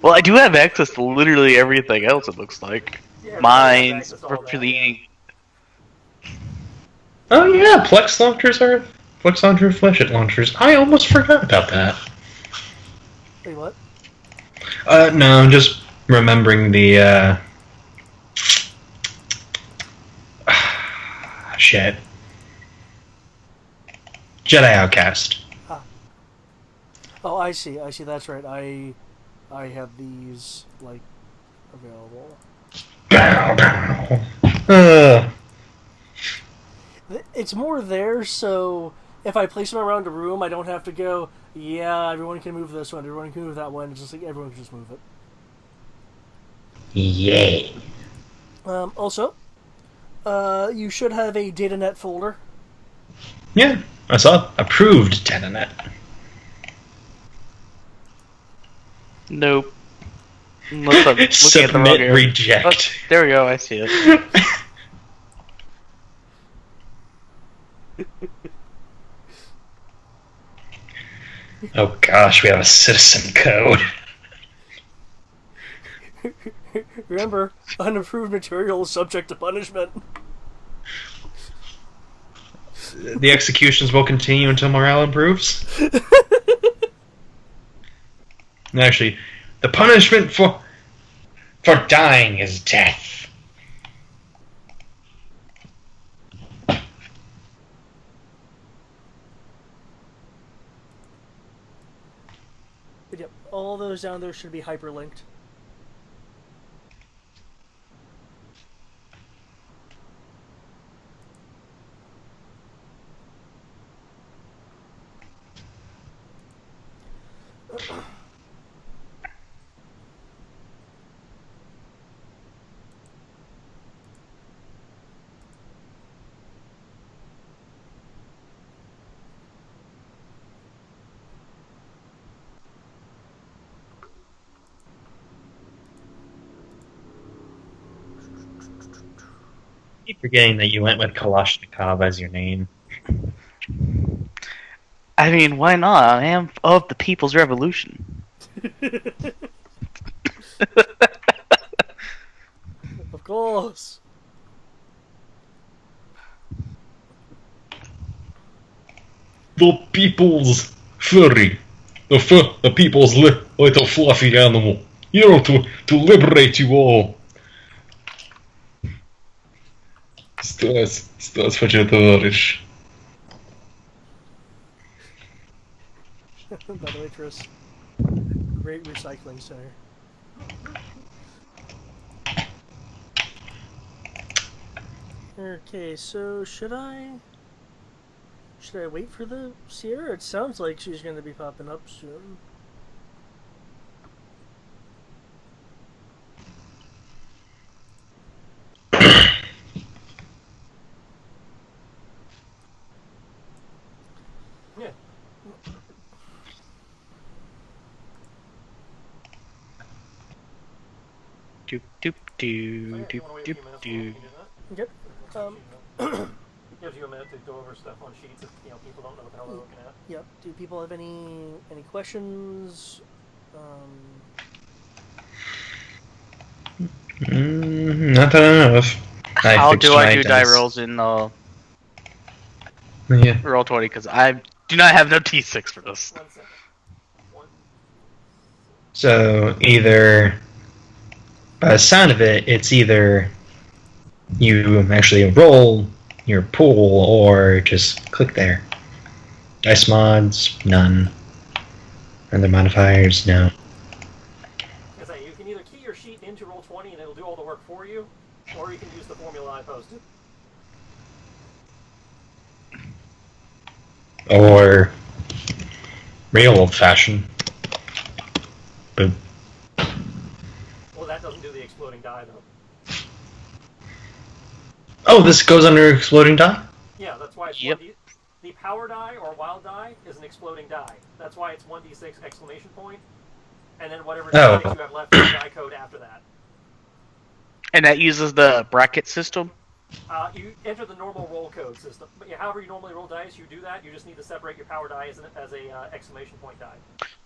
Well, I do have access to literally everything else, it looks like. Yeah, Mines, for for the... Oh yeah, Plex launcher fleshit launchers. I almost forgot about that. Wait, what? No, I'm just remembering the shit. Jedi Outcast. Ah. Oh, I see. That's right. I have these like available. Bow, bow. It's more there, so if I place them around a room, I don't have to go. Yeah, everyone can move this one. Everyone can move that one. It's just like everyone can just move it. Yay. Also, you should have a DataNet folder. Yeah, I saw approved DataNet. Nope. Unless I'm looking Submit at the wrong area. reject. Oh, there we go, I see it. Oh gosh, we have a citizen code. Remember, unapproved material is subject to punishment. The executions will continue until morale improves. Actually, the punishment for dying is death. But yep, all those down there should be hyperlinked. I keep forgetting that you went with Kalashnikov as your name. I mean, why not? I am of the People's Revolution. Of course. The people's furry. The people's little fluffy animal. Here to liberate you all. Стас хочет товарищ. By the way, Tris, great recycling center. Okay, so should I wait for the Sierra? It sounds like she's going to be popping up soon. Yeah. Doop doop doo doop doop doo. Yep. Gives you a minute to go over stuff on sheets if people don't know what the hell they're looking at. Yep. Do people have any questions? Not that I know of. How do I do die rolls in Yeah. roll 20? Because I do not have no T6 for this. 1 second. So either, by the sound of it, it's either you actually roll your pool or just click there. Dice mods, none. Other modifiers, no. I say, you can either key your sheet into Roll20 and it'll do all the work for you, or you can use the formula I posted. Or real old-fashioned. Boop. Well, that doesn't do the exploding die, though. Oh, this goes under exploding die? Yeah, that's why it's Yep. the power die or wild die is an exploding die. That's why it's 1d6 exclamation point, and then whatever d6 you have left in the die code after that. And that uses the bracket system? You enter the normal roll code system. But yeah, however you normally roll dice, you do that. You just need to separate your power die as a exclamation point die.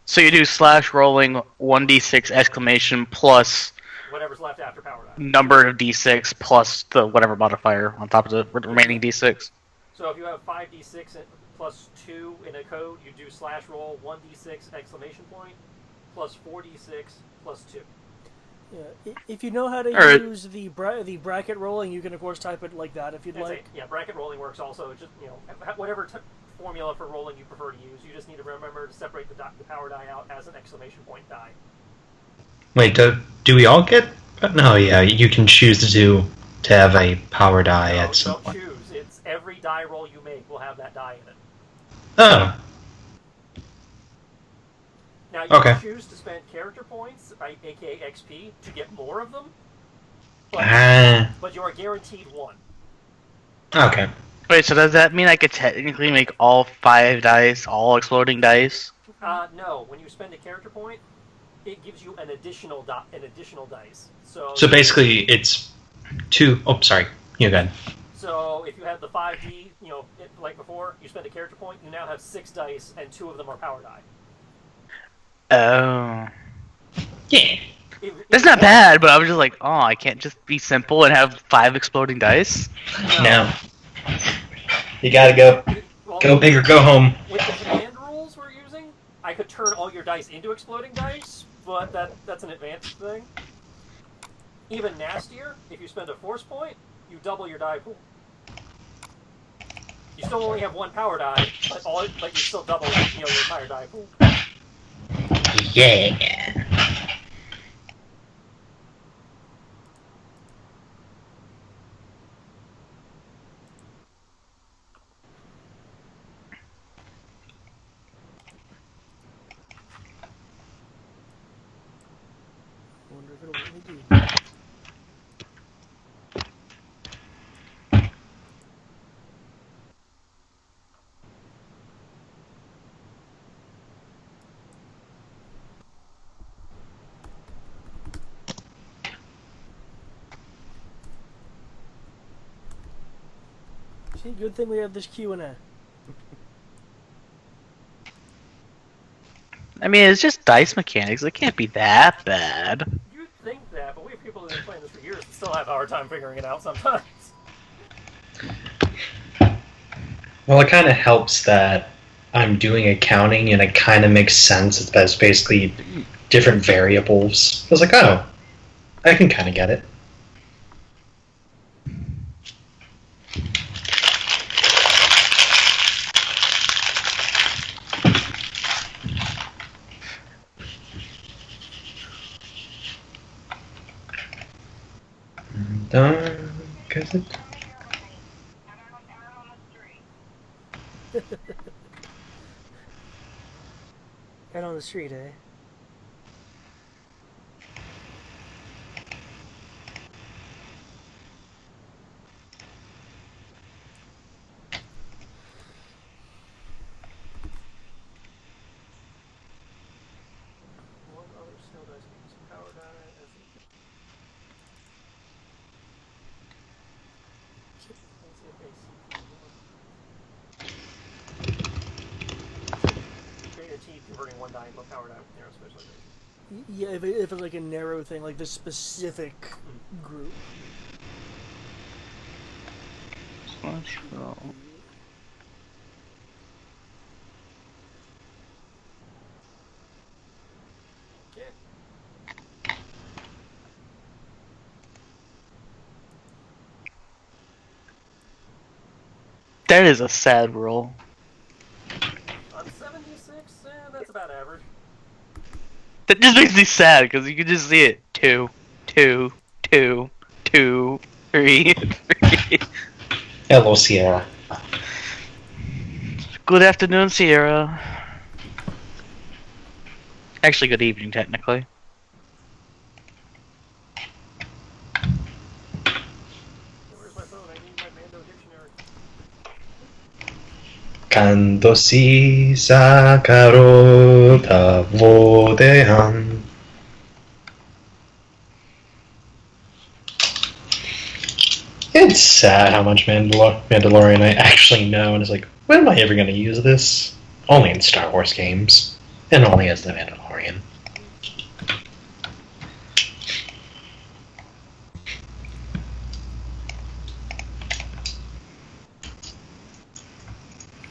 So you do slash rolling 1d6 exclamation plus Whatever's left after power die. number of d6 plus the whatever modifier on top of the remaining d6. So if you have 5d6 plus 2 in a code, you do slash roll 1d6 exclamation point plus 4d6 plus 2. Yeah, if you know how to Alright. use the bracket rolling, you can of course type it like that if you'd like. Yeah, bracket rolling works also. Just whatever formula for rolling you prefer to use, you just need to remember to separate the power die out as an exclamation point die. Wait, do we all get? No, yeah, you can choose to have a power die No, at some don't point. choose. It's every die roll you make will have that die in it. Oh, Now you Okay. can choose to spend character points, aka XP, to get more of them, but, ah, but you are guaranteed one. okay. Wait, so does that mean I could technically make all 5 dice all exploding dice? No, when you spend a character point, it gives you an additional dice. So basically, it's two. Oh, sorry. You go ahead. So if you had the 5D, like before, you spend a character point, you now have 6 dice, and 2 of them are power die. Oh. Yeah. That's not bad, but I was just like, oh, I can't just be simple and have 5 exploding dice? No. You gotta go big or go home. With the command rules we're using, I could turn all your dice into exploding dice, but that's an advanced thing. Even nastier, if you spend a force point, you double your die pool. You still only have 1 power die, but you still double your entire die pool. Yeah. I wonder if it'll let me do that. See, good thing we have this Q&A. I mean, it's just dice mechanics. It can't be that bad. You'd think that, but we have people that have been playing this for years and still have a hard time figuring it out sometimes. Well, it kind of helps that I'm doing accounting, and it kind of makes sense that that's basically different variables. I was like, oh, I can kind of get it. Done. Cause it. Right on the street, eh? One other skill dice can use power die as create a T converting 1 die into a power die with narrow specialization. Yeah, if it's like a narrow thing, like this specific group. Slash roll. Yeah. That is a sad roll. On 76, that's about average. That just makes me sad because you can just see it. 2, 2, 2, 2, 3, 3. Hello, Sierra. Good afternoon, Sierra. Actually, good evening, technically. Where's my phone? I need my Mando dictionary. Kando si sakarota vodehan. It's sad how much Mandalorian I actually know, and it's like, when am I ever going to use this? Only in Star Wars games, and only as the Mandalorian.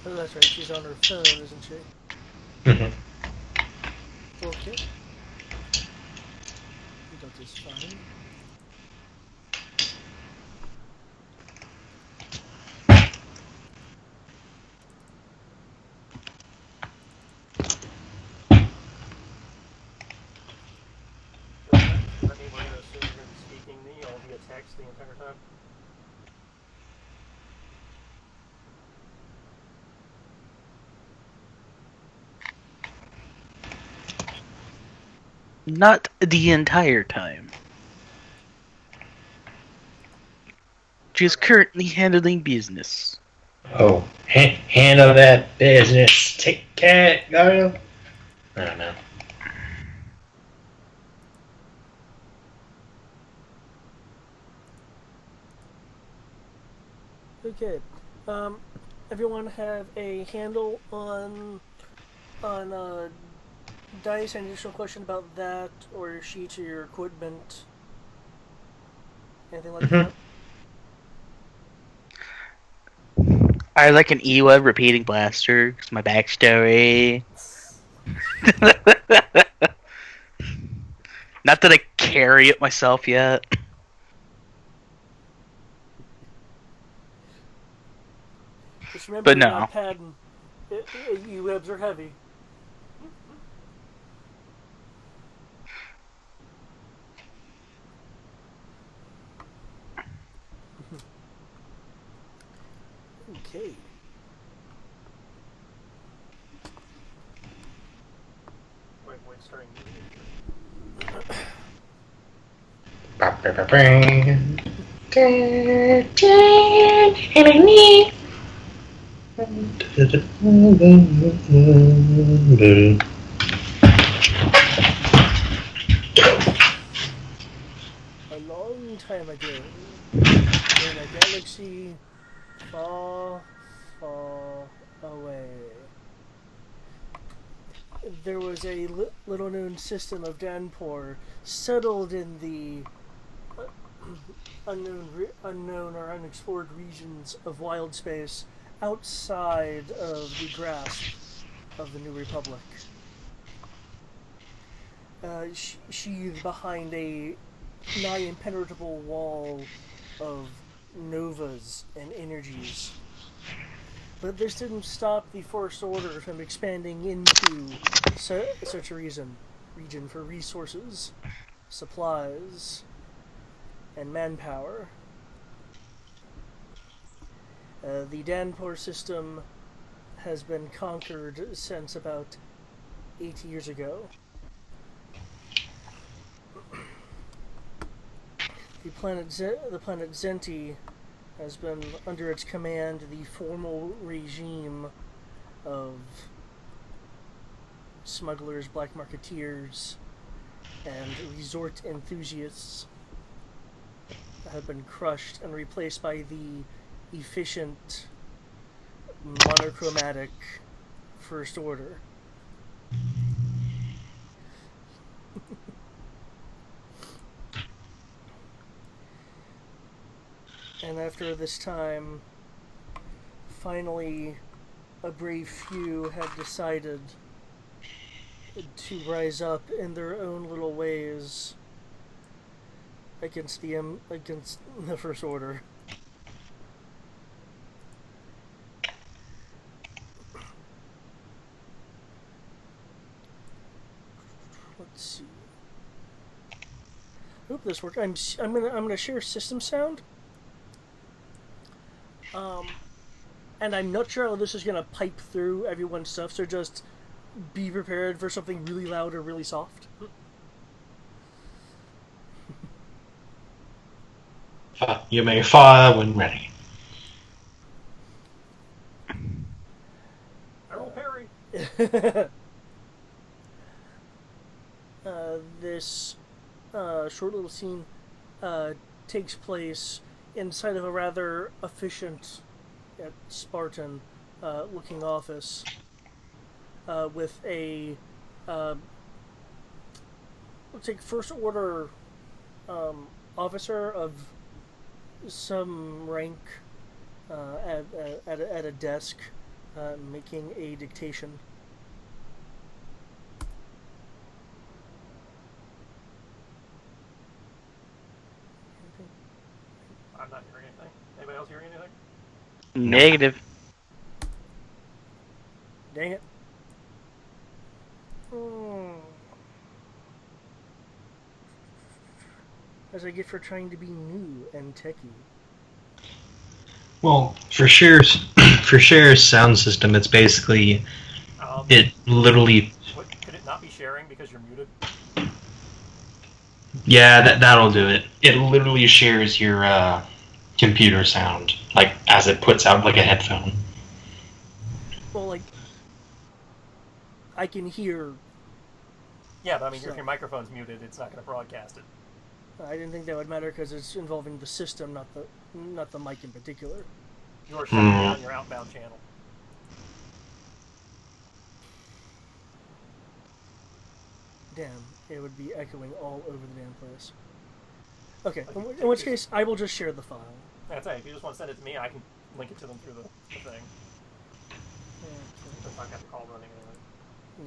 Oh, that's right. She's on her phone, isn't she? Mm-hmm. Okay. That is fine. Does that mean we're going to assume you're going to be speaking me all via text the entire time? Not the entire time. She's currently handling business. Oh, handle that business. Take care, girl. I don't know. Okay. Everyone have a handle on dice? Any additional question about that, or sheets, or your equipment? Anything like Mhm. that? I like an E-Web repeating blaster, 'cause my backstory. Not that I carry it myself yet. Just remember, But no. Padden, E-webs are heavy. Okay. Wait, starting music. A long time ago, in a galaxy far, far away, there was a little-known system of Danpor settled in the unknown or unexplored regions of wild space outside of the grasp of the New Republic. Sheathed behind a nigh impenetrable wall of novas and energies. But this didn't stop the First Order from expanding into such a region for resources, supplies, and manpower. The Danpor system has been conquered since about 80 years ago. The planet Zenti has been under its command the formal regime of smugglers, black marketeers, and resort enthusiasts have been crushed and replaced by the efficient, monochromatic First Order. And after this time, finally, a brave few have decided to rise up in their own little ways against the First Order. Let's see. Hope this works. I'm gonna share system sound. And I'm not sure how this is gonna pipe through everyone's stuff. So just be prepared for something really loud or really soft. You may fire when ready. I roll parry. This short little scene takes place inside of a rather efficient, yet Spartan looking office with a looks like first order officer of some rank at a desk making a dictation. I'm not hearing anything. Anybody else hearing anything? Negative. Dang it. As I get for trying to be new and techie. Well, for Cher's sound system, it's basically it literally. What, could it not be sharing because you're muted? Yeah, that'll do it. It literally shares your computer sound, like as it puts out like a headphone. Well, like I can hear. Yeah, but I mean, if your microphone's muted, it's not going to broadcast it. I didn't think that would matter because it's involving the system, not the mic in particular. You're shutting down your outbound channel. Damn, it would be echoing all over the damn place. Okay, in which case, I will just share the file. That's it. If you just want to send it to me, I can link it to them through the thing. If I've got the call running anyway. Yeah.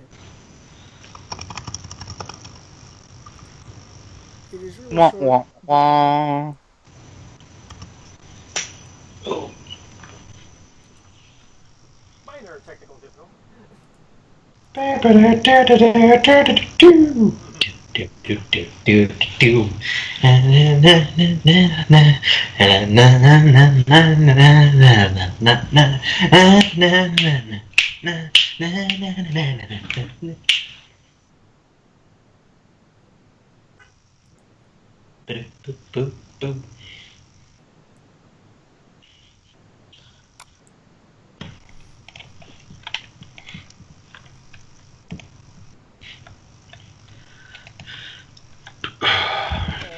It is really Wah, short. wah, wah. Minor technical difficulty.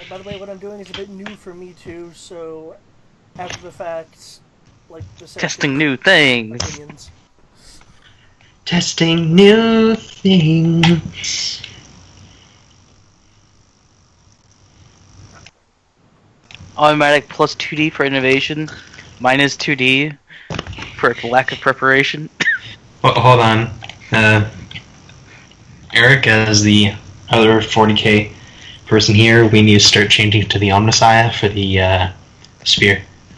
By the way, what I'm doing is a bit new for me too, so after the fact, like the Testing new things. opinions. Testing new things. Automatic plus 2D for innovation, minus 2D for lack of preparation. Well, hold on. Eric, as the other 40k person here, we need to start changing to the Omnissiah for the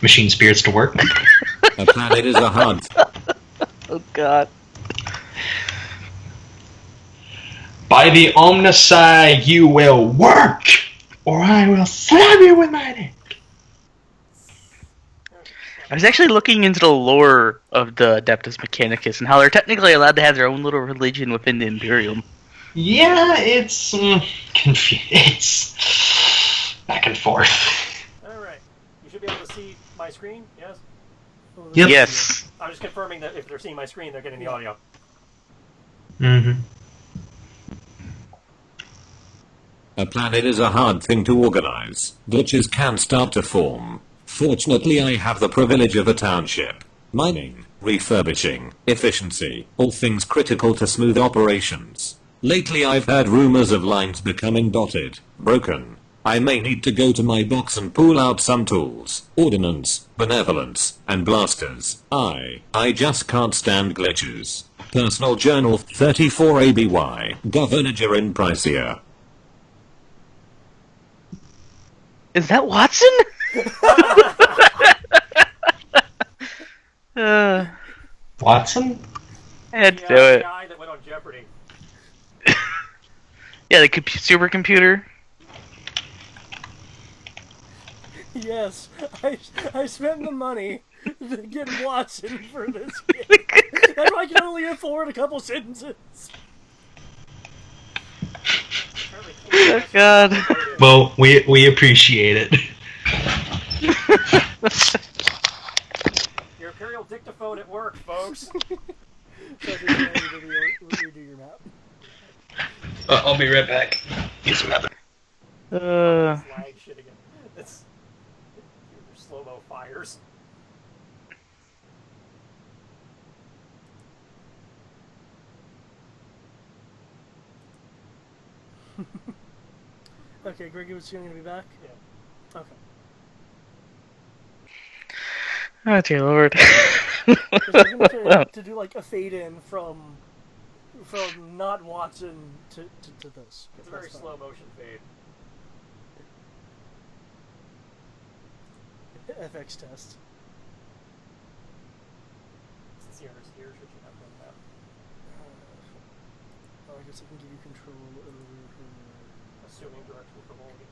machine spirits to work. A planet is a hunt. Oh god. By the Omnissiah you will work, or I will slam you with my dick. I was actually looking into the lore of the Adeptus Mechanicus and how they're technically allowed to have their own little religion within the Imperium. Yeah, it's it's back and forth. Alright. You should be able to see my screen, yes? Yep. Yes. I'm just confirming that if they're seeing my screen, they're getting the audio. Mm-hmm. A planet is a hard thing to organize. Glitches can start to form. Fortunately, I have the privilege of a township. Mining, refurbishing, efficiency, all things critical to smooth operations. Lately I've heard rumors of lines becoming dotted, broken. I may need to go to my box and pull out some tools, ordnance, benevolence, and blasters. I just can't stand glitches. Personal Journal 34 ABY, Governor in Pricier. Is that Watson? Watson? I had to do The it. guy that went on Jeopardy. Yeah, the supercomputer. Yes, I spent the money to get Watson for this game. That's why I can only afford a couple sentences. Oh god. Well, we appreciate it. Your Imperial dictaphone at work, folks. So if you're trying to redo your map. I'll be right back. Get some other. Flag shit again. It's slow-mo fires. Okay, Greggy was soon gonna be back? Yeah. Okay. Oh dear lord. Because I was going to do like a fade in from not Watson to this. It's a very slow motion fade. FX test. Sincere's here, should you have done that? Oh, I guess I can give you control over her. Assuming directional frivolity.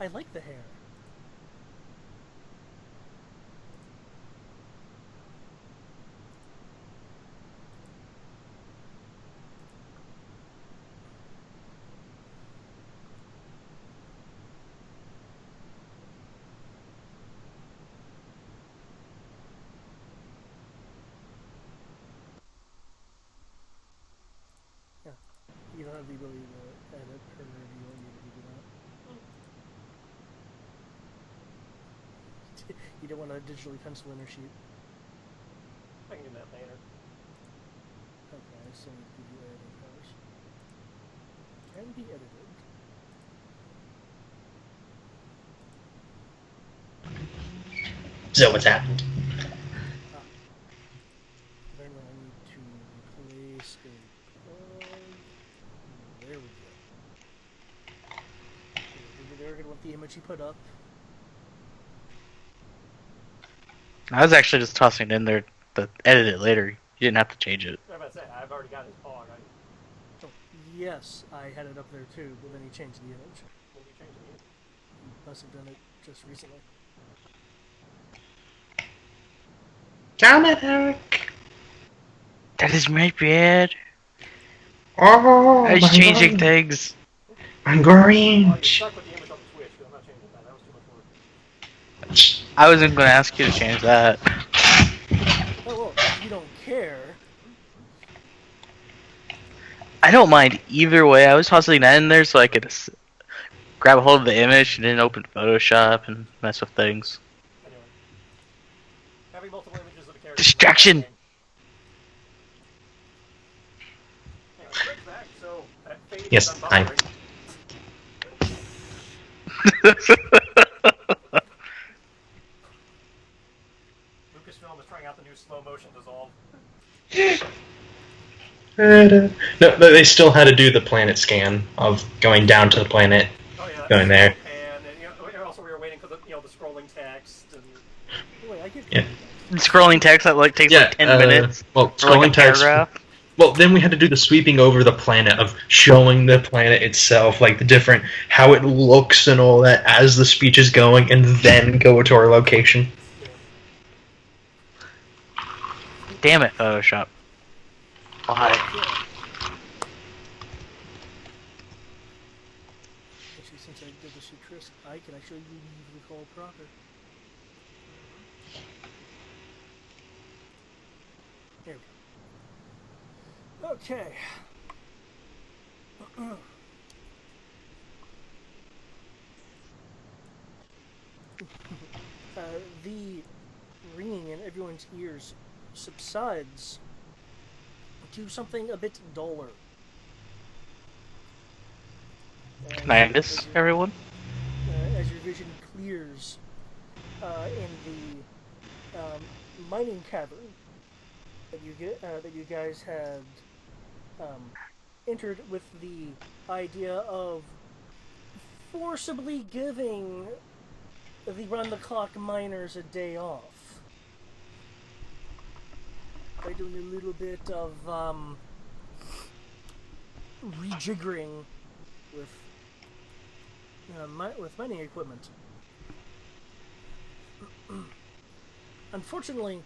I like the hair. Yeah. You don't have the ability to edit her, do you want me to do that? You don't want to digitally pencil in her sheet. I can do that later. Okay, I still need to give you editing powers. Can be edited. So what's happened? Apparently I need to replace a plug. There we go. They're gonna want the image you put up. I was actually just tossing it in there to edit it later. You didn't have to change it. I'm about to say, I've already got his pog. Oh, yes, I had it up there too, but then he changed the image. When we change the image. He must have done it just recently. Damn it, Eric! That is my bad. Oh, I was my changing God. things. I'm Oh, you're orange. stuck with the image on the Switch, because I'm not changing that. That was too much work. I wasn't going to ask you to change that. Oh well, if you don't care. I don't mind either way. I was tossing that in there so I could grab a hold of the image and then open Photoshop and mess with things. Anyway. Having multiple images of a character. Distraction! Anyway, Greg's back, so that fade Yes, is hi. unbothering. Lucasfilm is trying out the new slow motion dissolve. No, they still had to do the planet scan of going down to the planet, Oh yeah, going there. And also we were waiting for the the scrolling text and Wait, I get Yeah. Scrolling text that takes like 10 minutes. Well, Or like scrolling a text. paragraph. Well, then we had to do the sweeping over the planet of showing the planet itself, like the different how it looks and all that as the speech is going, and then go to our location. Damn it, Photoshop. Why? Actually, since I did this with Chris, I can actually leave the call proper. There we go. Okay. The ringing in everyone's ears subsides to something a bit duller. Nice, everyone. As your vision clears in the mining cavern that you guys had entered with the idea of forcibly giving the round-the-clock miners a day off by doing a little bit of rejiggering with mining equipment. Unfortunately,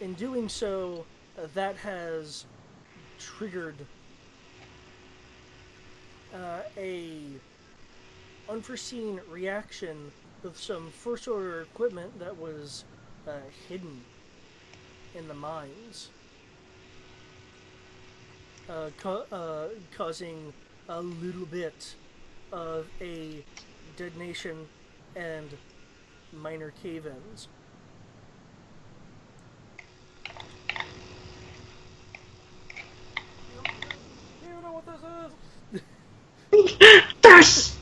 in doing so, that has triggered a unforeseen reaction with some first order equipment that was hidden in the mines. causing a little bit of a detonation and minor cave-ins. You don't know what this is? This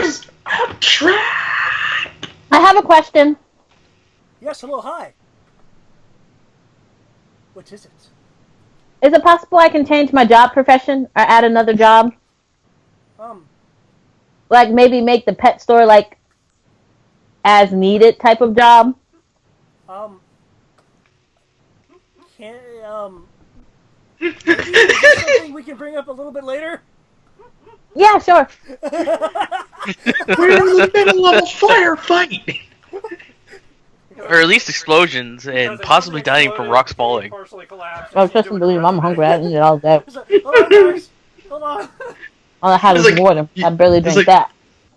is a trap! I have a question. Yes, hello, hi. What is it? Is it possible I can change my job profession or add another job? Like maybe make the pet store like as needed type of job? Can maybe is this something we can bring up a little bit later? Yeah, sure. We're in the middle of a firefight! Or at least explosions and possibly dying from rocks falling. Partially collapsed. Oh, trust and believe, I'm hungry. I eat it all day. It's like, hold on, guys. Hold on. All I had It's was like- water. I barely it's drink like- that.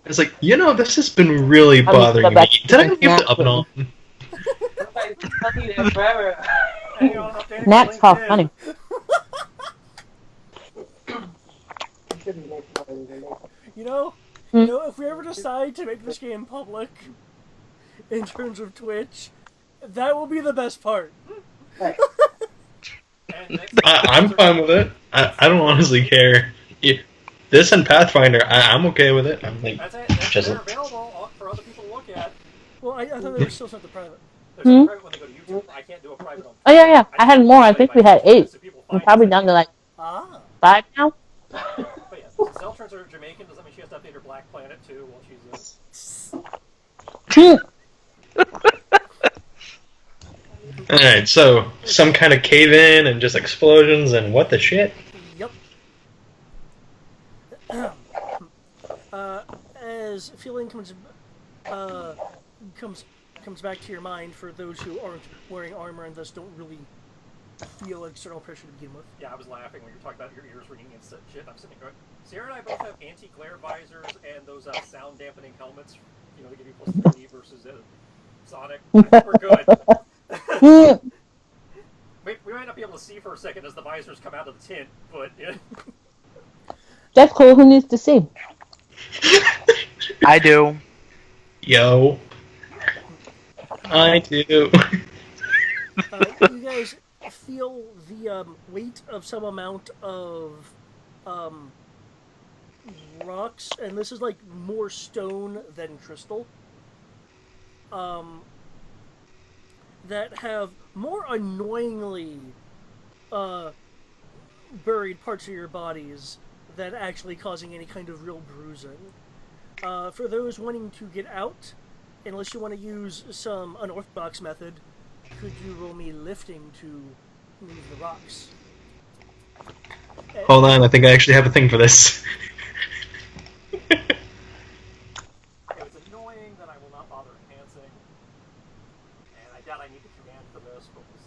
It's like, this has been really bothering go me. back Did I to leave the oven on? Hang on, updating Snacks my cost LinkedIn. money. You know, if we ever decide to make this game public, in terms of Twitch, that will be the best part. And next I'm fine with it. I don't honestly care. This and Pathfinder, I'm okay with it. I'm like, That's it. Just- They're available for other people to look at. Well, I thought they were still sent to private. There's a private when they go to YouTube. I can't do a private on. Oh, yeah. I had more. I think we had 8. So people I'm find probably it. down to like Ah. 5 now. But yeah, since Zeltrans are Jamaican, does that mean she has to update her Black Planet too while she's alright, so some kind of cave in and just explosions and what the shit? Yep. As feeling comes back to your mind for those who aren't wearing armor and thus don't really feel external pressure to begin with. Yeah, I was laughing when you were talking about your ears ringing and shit. I'm sitting there going, Sierra and I both have anti-glare visors and those sound dampening helmets. You know, they give you plus 3 versus Sonic. I think we're good. we might not be able to see for a second as the visors come out of the tint, but yeah. That's cool. Who needs to see? I do. Yo. I do. You guys feel the weight of some amount of rocks, and this is like more stone than crystal, that have more annoyingly buried parts of your bodies than actually causing any kind of real bruising. For those wanting to get out, unless you want to use some unorthodox method, could you roll me lifting to move the rocks? Hold on, I think I actually have a thing for this. If it's annoying, then I will not bother enhancing. And I doubt I need a command for this, but we'll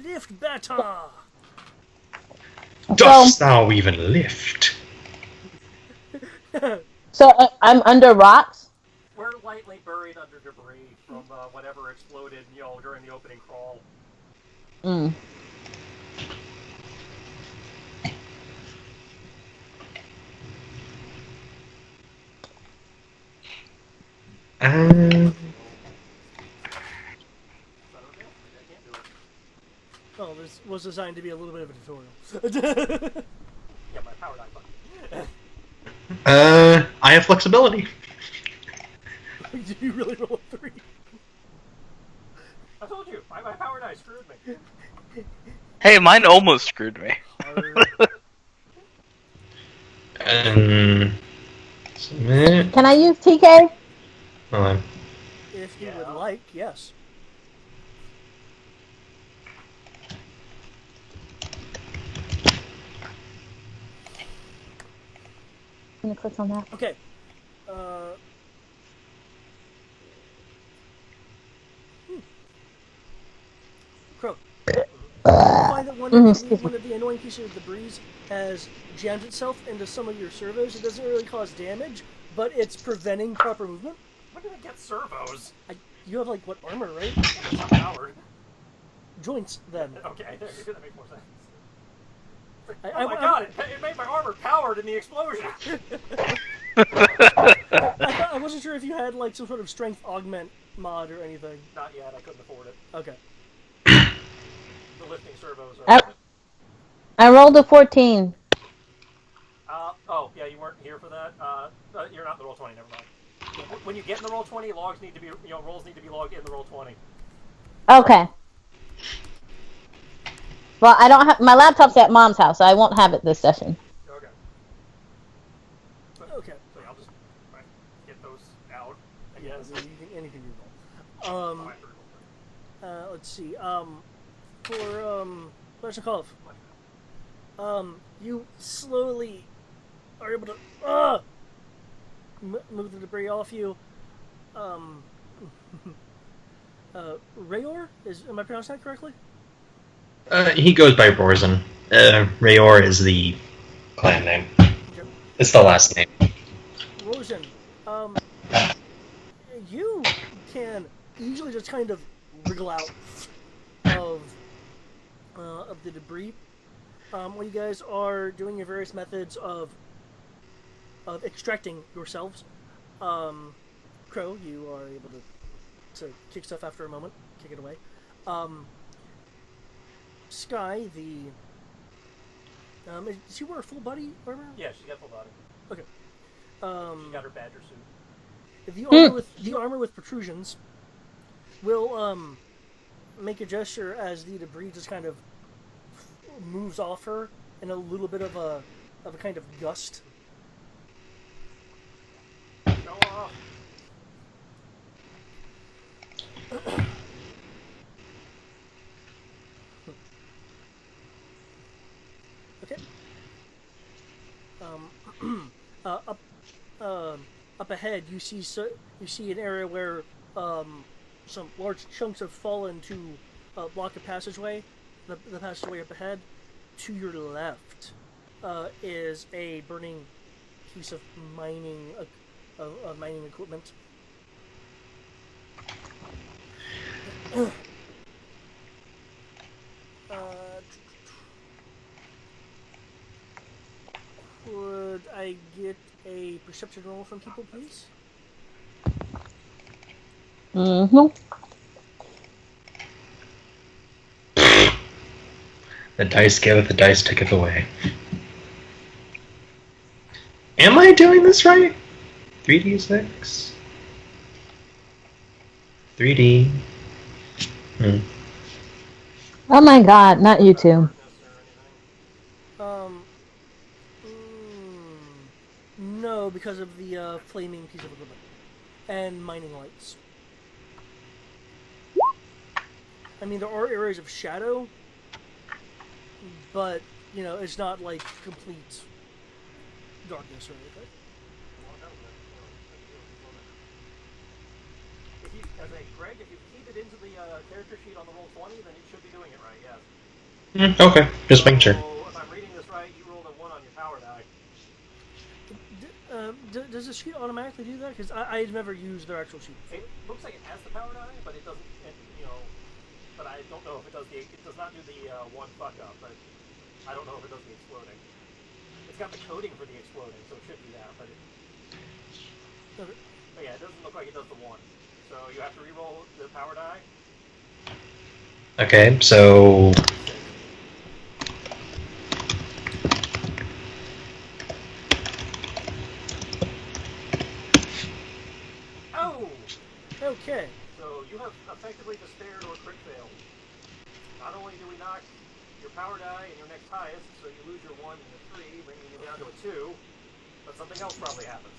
see. Lift better! Dost thou even lift? So I'm under rocks? We're lightly buried under debris from whatever exploded, during the opening crawl. Mm. Oh, this was designed to be a little bit of a tutorial. Yeah, my power die button. I have flexibility. Did you really roll a 3? I told you, my power die screwed me. Hey, mine almost screwed me. Submit. Can I use TK? Hold on. If you would like, yes. Can you click on that? Okay. Crow. Find that one of the annoying pieces of debris has jammed itself into some of your servos. It doesn't really cause damage, but it's preventing proper movement. When did I get servos? You have, like, what, armor, right? It's not powered. joints then. Okay, there you go. That makes more sense. I Oh my god! It made my armor powered in the explosion. I wasn't sure if you had like some sort of strength augment mod or anything. Not yet. I couldn't afford it. Okay. The lifting servos are. I rolled a 14. Oh yeah, you weren't here for that. You're not in the roll 20. Never mind. When you get in the roll 20, logs need to be rolls need to be logged in the roll 20. Okay. Well, I don't have my laptop's at Mom's house, so I won't have it this session. Okay. Okay. So yeah, I'll just get those out. I Yeah, guess. anything you roll. Let's see. For Leshnikov, you slowly are able to move the debris off you. Rayor, am I pronouncing that correctly? He goes by Rorzan. Rayor is the clan name. Okay. It's the last name. Rosen, you can easily just kind of wriggle out of the debris. When you guys are doing your various methods of extracting yourselves, Crow, you are able to kick stuff after a moment, kick it away. Sky, does she wear a full body armor? Yeah, she got full body. Okay. She got her badger suit. The armor with protrusions will make a gesture as the debris just kind of moves off her in a little bit of a kind of gust. Go off. Okay. Up ahead, you see an area where some large chunks have fallen to block a passageway. The passageway up ahead. To your left is a burning piece of mining equipment. Could I get a perception roll from people, please? Mm-hmm. The dice giveth, the dice taketh away. Am I doing this right? 3d6? 3d. Oh my god, not you two. No, because of the flaming piece of equipment and mining lights. I mean, there are areas of shadow, but it's not like complete darkness or anything. Greg, if you keyed it into the character sheet on the roll 20, then you should be doing it right. Yes. Okay, just making sure. So if I'm reading this right, you rolled a 1 on your power die. Does the sheet automatically do that? Because I've never used their actual sheet. It looks like it has the power die, but it doesn't. But I don't know if it does the. It does not do the one fuck up, but I don't know if it does the exploding. It's got the coding for the exploding, so it should do that. But yeah, it doesn't look like it does the one. So you have to re-roll the power die. Okay, so Oh! Okay. So you have effectively despaired or crit failed. Not only do we knock your power die and your next highest, so you lose your 1 and your 3, bringing you down to a 2, but something else probably happens.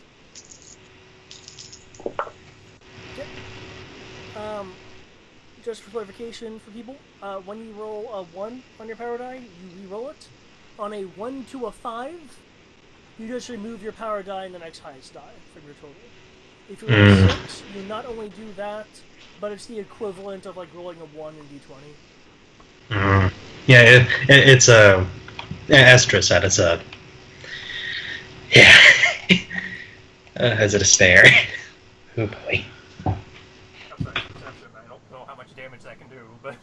Okay. Just for clarification for people, when you roll a 1 on your power die, you re-roll it. On a 1 to a 5, you just remove your power die and the next highest die from your total. If you roll a 6, you not only do that, but it's the equivalent of like rolling a 1 in D20. Yeah, it's a. As Tris said, it's a. Yeah. As a despair. Oh boy. I'm sorry, perception. I don't know how much damage that can do, but.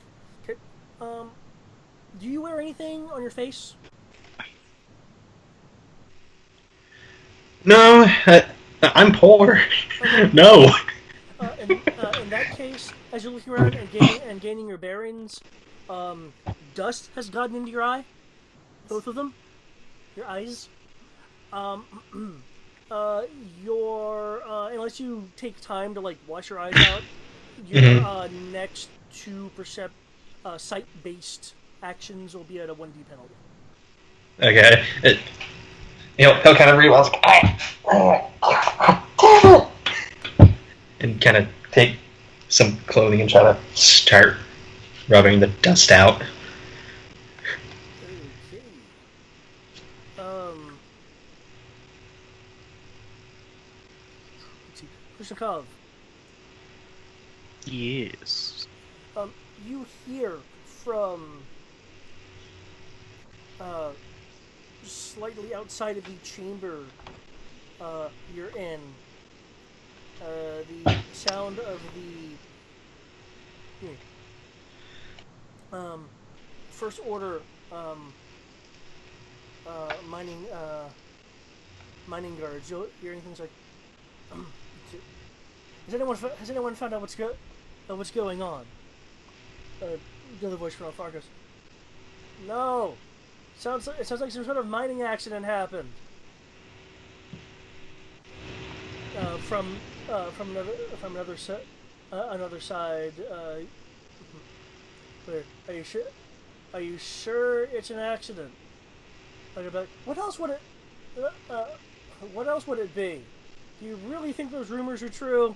Okay. Do you wear anything on your face? No, I'm poor. Okay. No. In that case, as you're looking around and gaining your bearings, dust has gotten into your eye, both of them, your eyes. Um, your unless you take time to like wash your eyes out, your next two sight-based actions will be at a 1d penalty. Okay. He'll kind of realize, and kind of take some clothing and try to start rubbing the dust out. Okay. Let's see. Kushnikov, Yes. you hear from slightly outside of the chamber you're in the sound of the first order mining guards. You'll hear things like, has anyone found out what's going on? The other voice from Farkas. No. It sounds like some sort of mining accident happened. From another side. Wait, are you sure it's an accident? Like, what else would it be? Do you really think those rumors are true?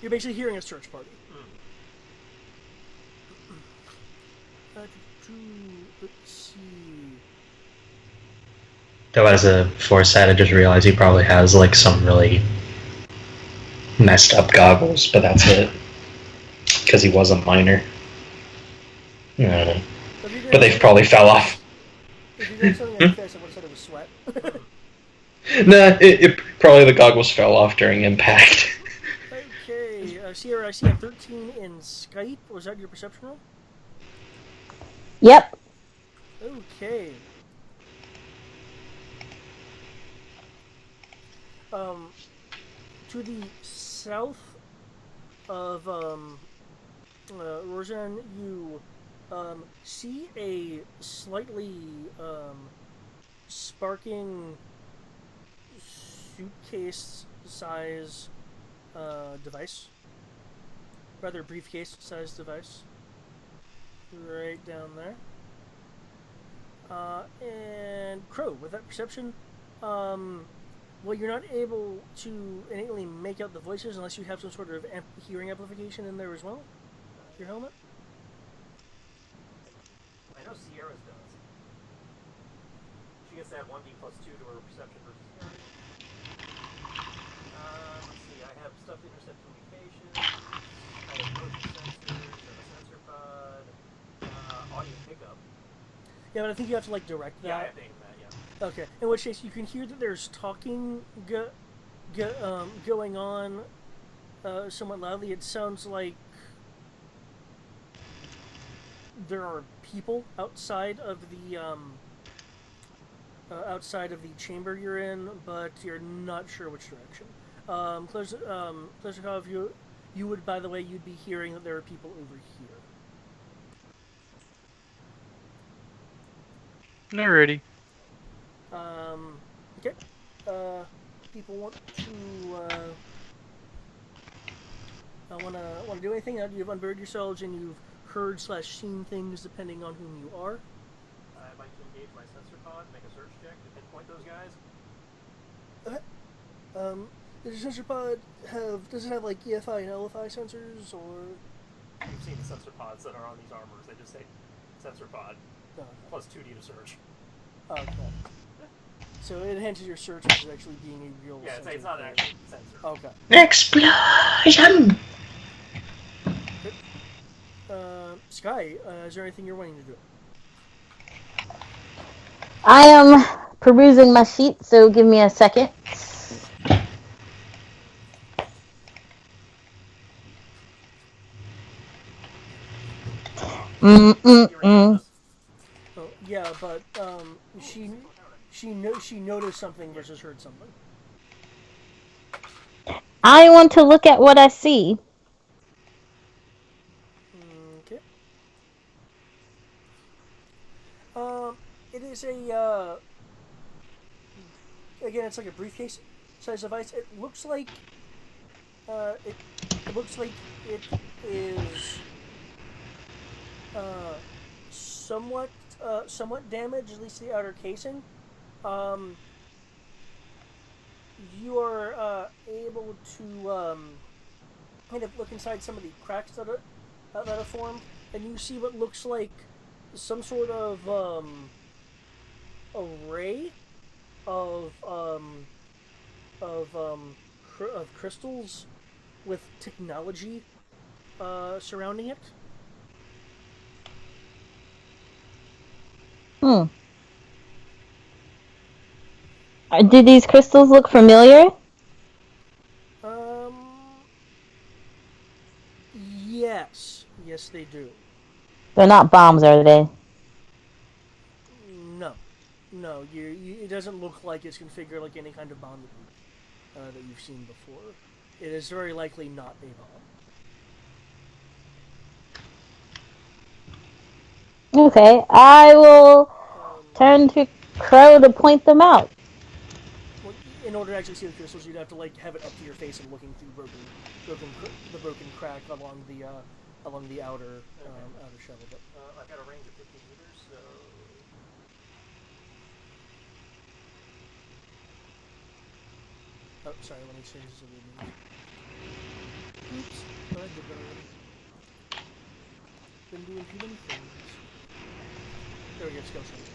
You're basically hearing a search party. Let's see. Though as a foresight, I just realized he probably has like some really messed up goggles, but that's it. Because he was a miner. I don't know. But they probably fell off. If you're doing something like this, I would have said it was sweat. Nah, probably the goggles fell off during impact. Okay, Sierra, I see a 13 in Skype. Was that your perception roll? Yep. Okay. To the south of Rojan, you see a slightly sparking suitcase size device, rather briefcase size device, right down there. And Crow, with that perception, well, you're not able to innately make out the voices unless you have some sort of hearing amplification in there as well. Your helmet. I know Sierra's does. She gets to add 1d plus 2 to her perception versus hearing. Let's see, I have stuff to intercept communications. I have motion sensors, a sensor pod, audio pickup. Yeah, but I think you have to like direct that. Yeah, I have to aim that, yeah. Okay. In which case, you can hear that there's talking going on somewhat loudly. It sounds like there are people outside of the chamber you're in, but you're not sure which direction. Kleznikov, you would, by the way, you'd be hearing that there are people over here. Alrighty. Okay. People want to do anything? You've unburied yourselves and you've heard/seen things depending on whom you are. I'd like to engage my sensor pod, make a search check to pinpoint those guys. Okay. Does your sensor pod does it have like EFI and LFI sensors, or? You've seen the sensor pods that are on these armors. They just say sensor pod No. plus 2d to search. Okay. So it enhances your search, which is actually being a real. Yeah, sensor. it's not an actual sensor. Okay. Explosion! Sky, is there anything you're wanting to do? I am perusing my sheet, so give me a second. Mm-mm-mm. Oh, yeah, but she noticed something versus heard something. I want to look at what I see. Okay. It is again, it's like a briefcase size device. It looks like it is uh, somewhat somewhat damaged, at least the outer casing. Um, you are able to kind of look inside some of the cracks that are formed, and you see what looks like some sort of array of of crystals with technology surrounding it. Hmm. Do these crystals look familiar? Um, yes, they do. They're not bombs, are they? No, no, it doesn't look like it's configured like any kind of bomb that you've seen before. It is very likely not a bomb. Okay, I will turn to Crow to point them out. Well, in order to actually see the crystals, you'd have to like have it up to your face and looking through the broken crack along the outer shell of it. I've got a range of 15 meters, so Oh, sorry, let me change this to the Oops, I did that already. Been doing too many things. There we go, skill change.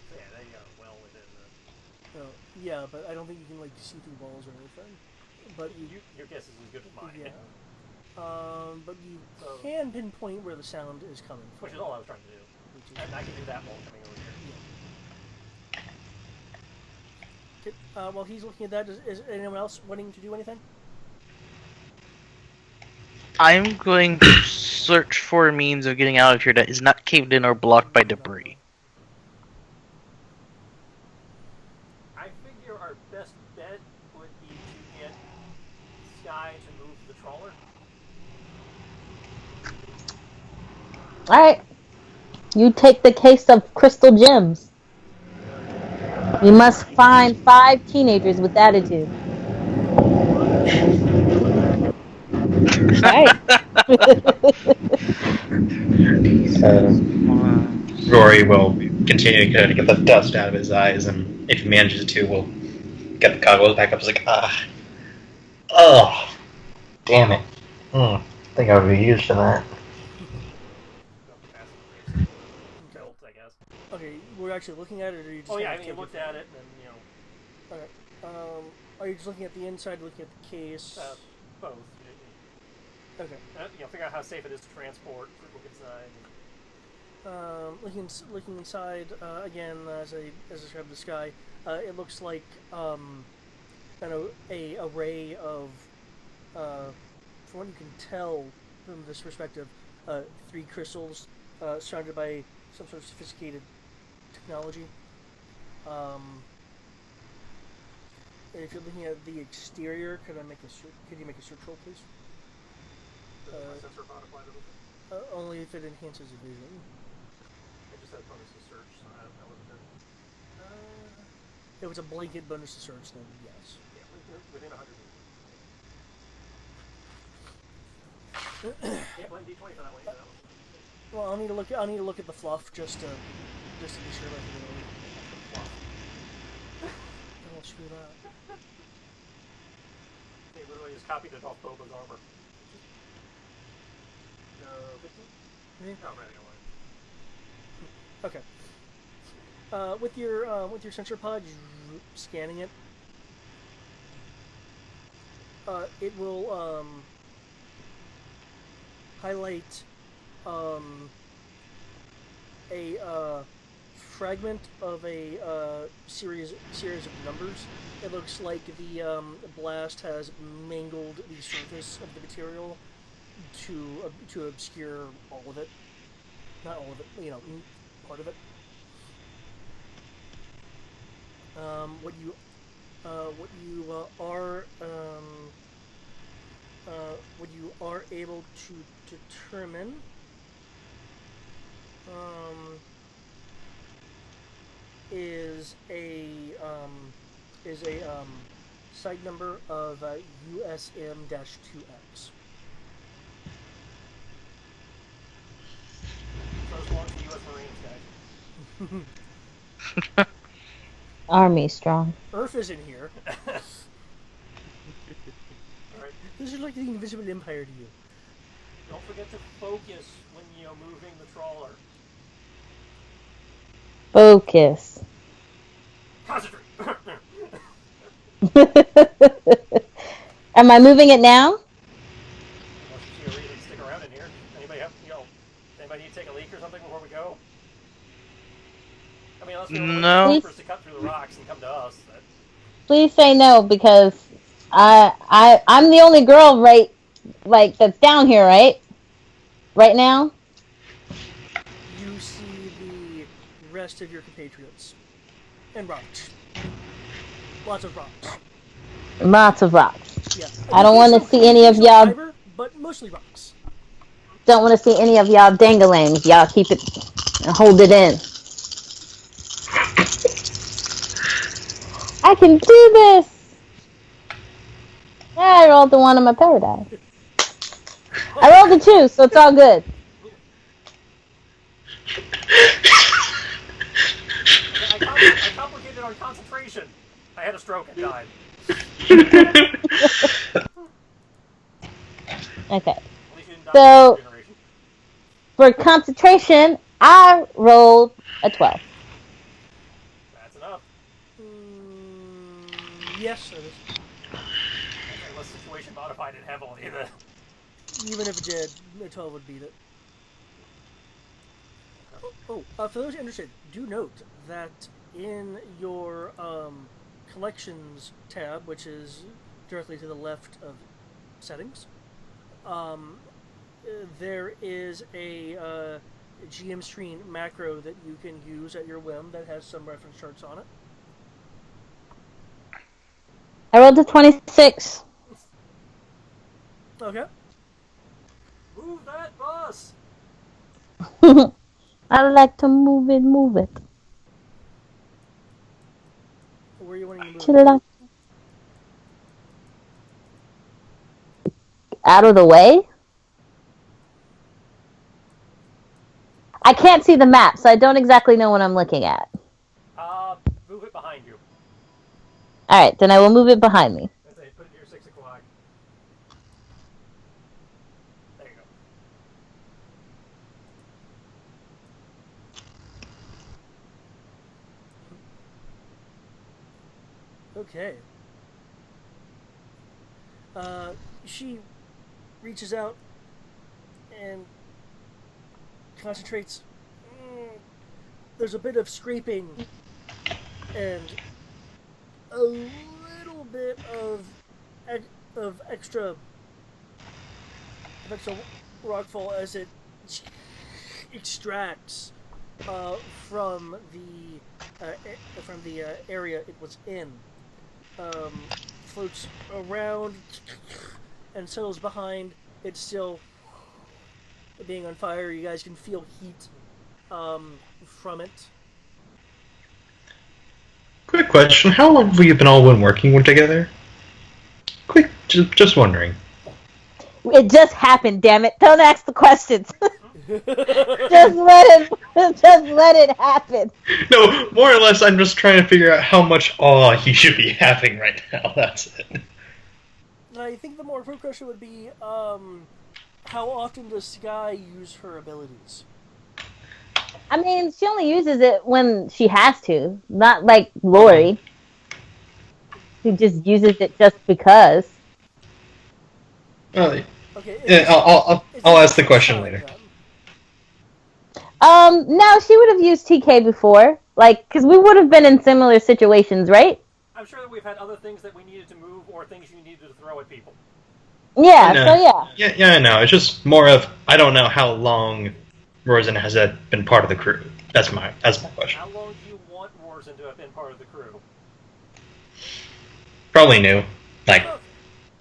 so yeah, they are well within the. Oh, yeah, but I don't think you can like see through walls or anything. But Your guess is as good as mine. yeah. But you So- can pinpoint where the sound is coming from. Which is all I was trying to do. Which is- And I can do that while coming over here. Okay, while he's looking at that, is anyone else wanting to do anything? I'm going to search for a means of getting out of here that is not caved in or blocked by debris. I figure our best bet would be to get Sky to move the trawler. Alright. You take the case of crystal gems. We must find 5 teenagers with attitude. Alright. Rory will continue to get the dust out of his eyes, and if he manages to, will get the goggles back up. It's like, oh, damn it. I think I would be used to that. Built, I guess. Okay, we're actually looking at it, or you just? Oh yeah, I kind of mean, take looked at it, and then Okay. Are you just looking at the inside, looking at the case? both. Okay. Figure out how safe it is to transport. Look inside. Looking inside again as I described the sky. It looks like kind of a array of, from what you can tell from this perspective, 3 crystals surrounded by some sort of sophisticated technology. And if you're looking at the exterior, could you make a search roll, please? Sensor bot apply to this? Only if it enhances vision. I just had bonus to search, so I wasn't sure. If it's a blanket bonus to search, then yes. Yeah, within 100 meters. Yeah, blend D20 for that one. Well, I'll need to look at the fluff just to be sure that I won't screw that. They literally just copied it off Boba's armor. 15? Yeah. No, right, Okay. With your sensor pod, scanning it, it will highlight a fragment of a series of numbers. It looks like the blast has mangled the surface of the material to obscure all of it. Not all of it, part of it. What you are able to determine is a site number of USM-2X. So as long as the U.S. Marines, guys. Army strong. Earth is in here. Alright. This is like the Invisible Empire to you. Don't forget to focus when you're moving the trawler. Focus. Concentrate! Am I moving it now? Unless you see a reason to stick around in here. Anybody need to take a leak or something before we go? I mean, unless we No. want to cut through the rocks and come to us. Please say no, because I'm the only girl that's down here, right? Right now? You see the rest of your compatriots. And rocks. Lots of rocks. Lots of rocks. Yeah. I don't want to see any of y'all. Fiber, but mostly rocks. Don't want to see any of y'all danglings. Y'all keep it and hold it in. I can do this. I rolled the one on my paradise. I rolled a 2, so it's all good. I complicated our concentration. I had a stroke and died. Okay. At least you didn't die So- from regeneration. For concentration, I rolled a 12. That's enough. Yes, it is. Unless situation modified it heavily. Even if it did, a 12 would beat it. For those interested, do note that in your collections tab, which is directly to the left of settings, there is a GM screen macro that you can use at your whim that has some reference charts on it. I rolled a 26. Okay. Move that bus! I like to move it, move it. Where are you wanting to move? To the left. Out of the way? I can't see the map, so I don't exactly know what I'm looking at. Move it behind you. Alright, then I will move it behind me. I say, put it near 6 o'clock. There you go. Okay. She reaches out and concentrates. There's a bit of scraping and a little bit of extra rockfall as it extracts from the area it was in. Floats around and settles behind. It's still being on fire. You guys can feel heat from it. Quick question: how long have you been all been working together? Quick, just wondering. It just happened, damn it. Don't ask the questions. just let it happen. No, more or less, I'm just trying to figure out how much awe he should be having right now. That's it. I think the more appropriate question would be, how often does Sky use her abilities? I mean, she only uses it when she has to. Not like Lori, who just uses it just because. Well, Okay. yeah, I'll ask the question later. No, she would have used TK before. Like, because we would have been in similar situations, right? I'm sure that we've had other things that we needed to move or things you needed to throw at people. Yeah, No. so yeah. Yeah, I know. It's just more of I don't know how long Rosen has been part of the crew. That's my question. How long do you want Warzen to have been part of the crew? Probably new, like Okay.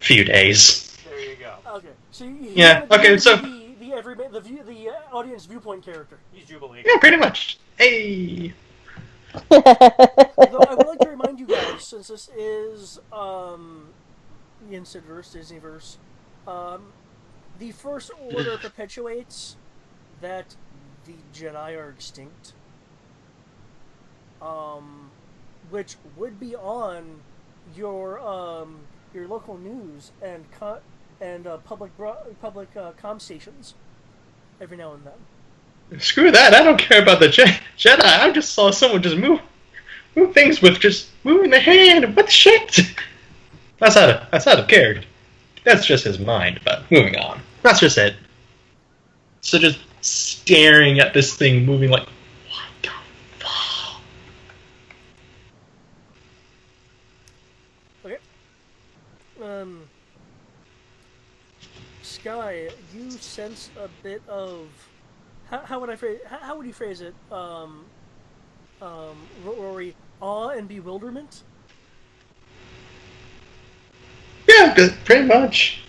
few days. There you go. Okay. So Yeah, okay, so- the audience viewpoint character. He's Jubilee. Yeah, pretty much. Hey. Though I would like to remind you guys, since this is the Incidverse, Disneyverse, the First Order perpetuates that the Jedi are extinct, which would be on your local news and public comm stations every now and then. Screw that! I don't care about the Jedi. I just saw someone just move things with just moving the hand. What the shit? That's out of character. That's just his mind. But moving on. That's just it. So just staring at this thing moving like, what the fuck? Okay. Sky, you sense a bit of how would you phrase it? Rory, awe and bewilderment. Yeah, pretty much.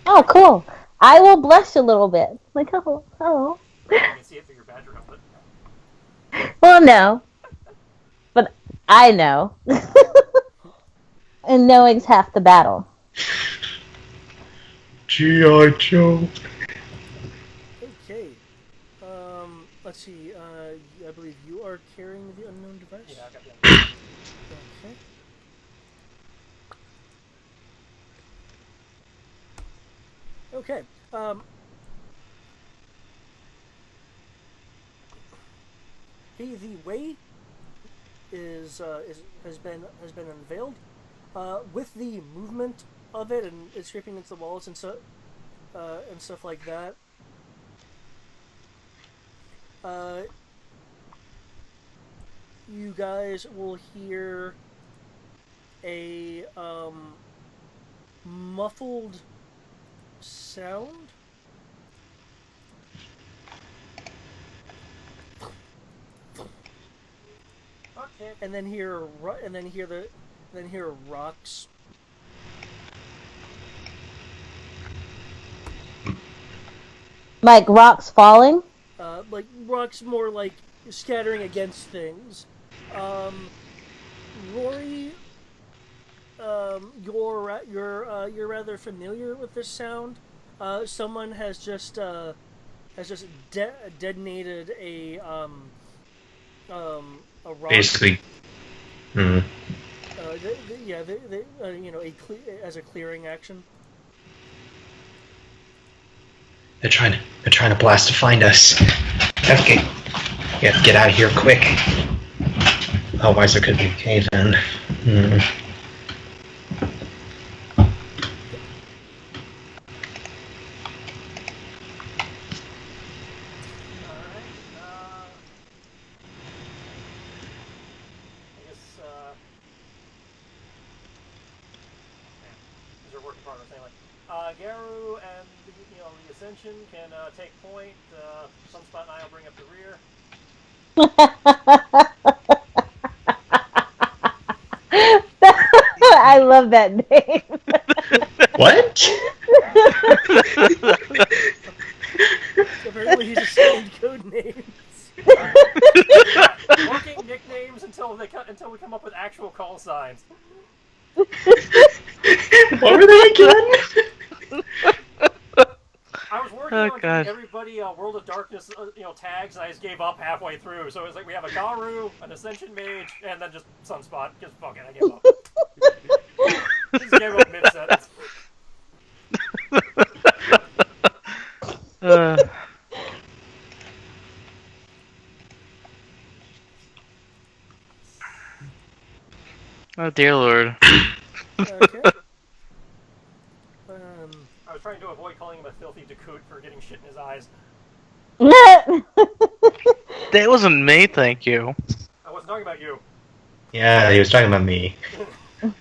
Oh, cool. I will blush a little bit. Like, oh. You can see it through your badger helmet. Well, no. But I know. And knowing's half the battle. G.I. Joe. Okay. Let's see. I believe you are carrying the unknown device. Yeah, I got the Okay. Okay. The way has been unveiled, with the movement of it and it's scraping into the walls and stuff like that. You guys will hear a muffled sound. Okay. And then hear rocks. Like rocks falling? Like rocks, more like scattering against things. Rory, you're rather familiar with this sound. Someone has just detonated a rock. Basically. Hmm. As a clearing action. They're trying to blast to find us. We have to get out of here quick. Otherwise, there could be a cave in. These are work in progress anyway. Garu and the Ascension can take point. Sunspot and I will bring up the rear. I love that name. What? Apparently, he just saying code names. Working nicknames until we come up with actual call signs. What were they again? I was working on giving everybody World of Darkness, tags, and I just gave up halfway through. So it was like we have a Garu, an Ascension Mage, and then just Sunspot. Just fuck it, I gave up. Just gave up mid-sentence. Oh dear lord. Okay. I was trying to avoid calling him a filthy Dakut for getting shit in his eyes. That wasn't me, thank you. I talking about you. Yeah, he was talking about me. I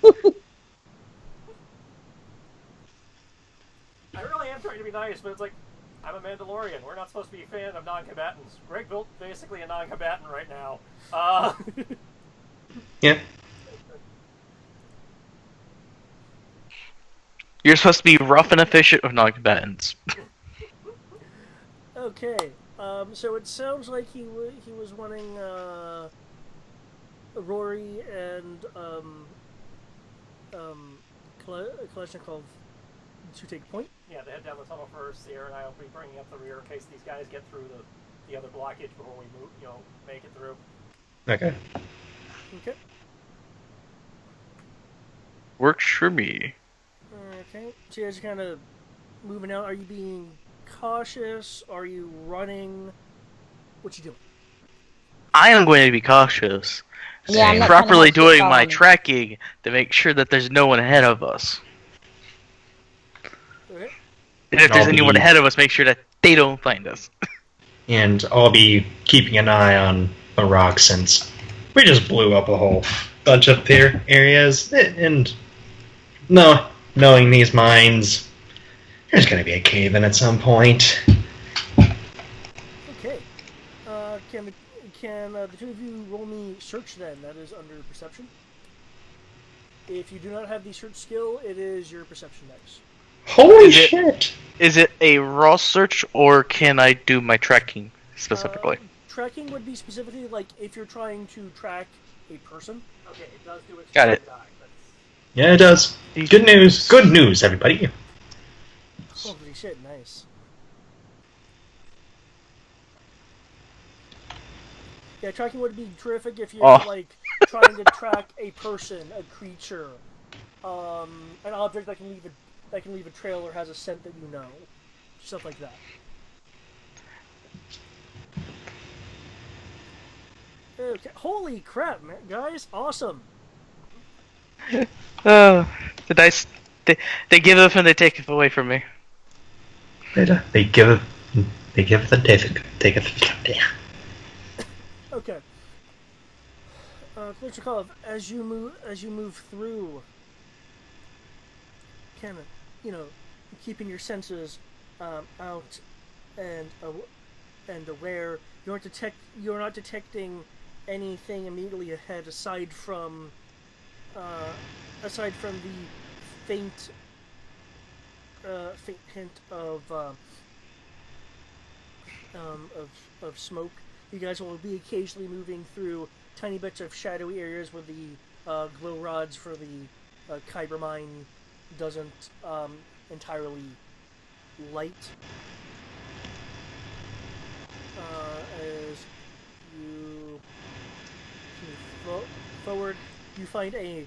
really am trying to be nice, but it's like, I'm a Mandalorian. We're not supposed to be a fan of non-combatants. Greg built basically a non-combatant right now. Yep. You're supposed to be rough and efficient with non-combatants. Okay, so it sounds like he was wanting Rory and Kalashnikov to take point. Yeah, they head down the tunnel first. Sierra and I will be bringing up the rear in case these guys get through the other blockage before we move, make it through. Okay. Okay. Works for me. Okay. So you guys are kind of moving out. Are you being cautious? Are you running? What you doing? I am going to be cautious. Yeah, I'm not Properly trying to doing my follow me. tracking to make sure that there's no one ahead of us. Okay. And if there's I'll anyone be- ahead of us, make sure that they don't find us. And I'll be keeping an eye on the rock since we just blew up a whole bunch of their areas. And knowing these mines, there's going to be a cave in at some point. Okay. Can the two of you roll me search then? That is under perception. If you do not have the search skill, it is your perception dice. Holy Is it- shit! Is it a raw search, or can I do my tracking specifically? Tracking would be specifically like if you're trying to track a person. Okay, it does do its Got it. die. That's... Yeah, it does. Good news. Good news, everybody. Holy shit, nice. Yeah, tracking would be terrific if you're like trying to track a person, a creature, an object that can leave a trail or has a scent that you know, stuff like that. Okay, holy crap, man, guys, awesome. The dice, they give up and they take it away from me. They give it the take it. Yeah. Okay. Klitschkov, as you move through, kind of, keeping your senses out and aware, you're not detecting anything immediately ahead aside from the faint hint of smoke. You guys will be occasionally moving through tiny bits of shadowy areas where the glow rods for the Kyber mine doesn't entirely light. As you move forward, you find a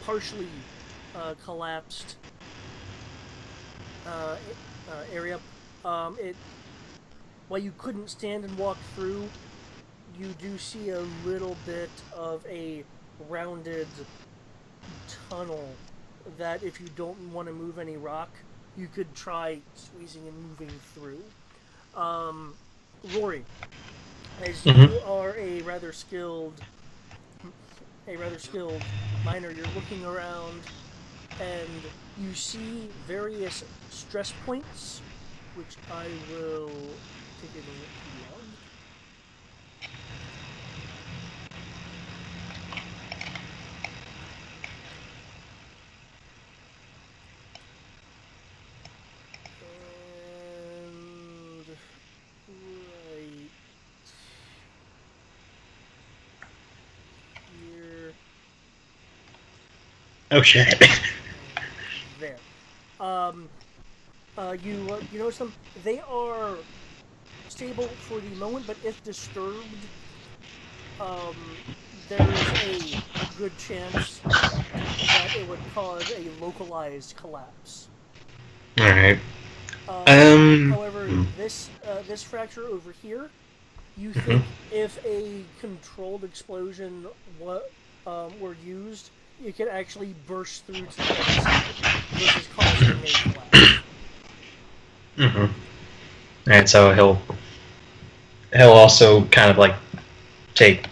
partially collapsed area. While you couldn't stand and walk through, you do see a little bit of a rounded tunnel that, if you don't want to move any rock, you could try squeezing and moving through. Rory, as you are a rather skilled miner, you're looking around and you see various stress points, which I will take a minute to log. And right here. Oh shit. There. You notice them. They are stable for the moment, but if disturbed, there's a good chance that it would cause a localized collapse. All right. However, this fracture over here, you think if a controlled explosion were used, it could actually burst through to the other side, versus causing a collapse. Alright, so he'll also kind of like take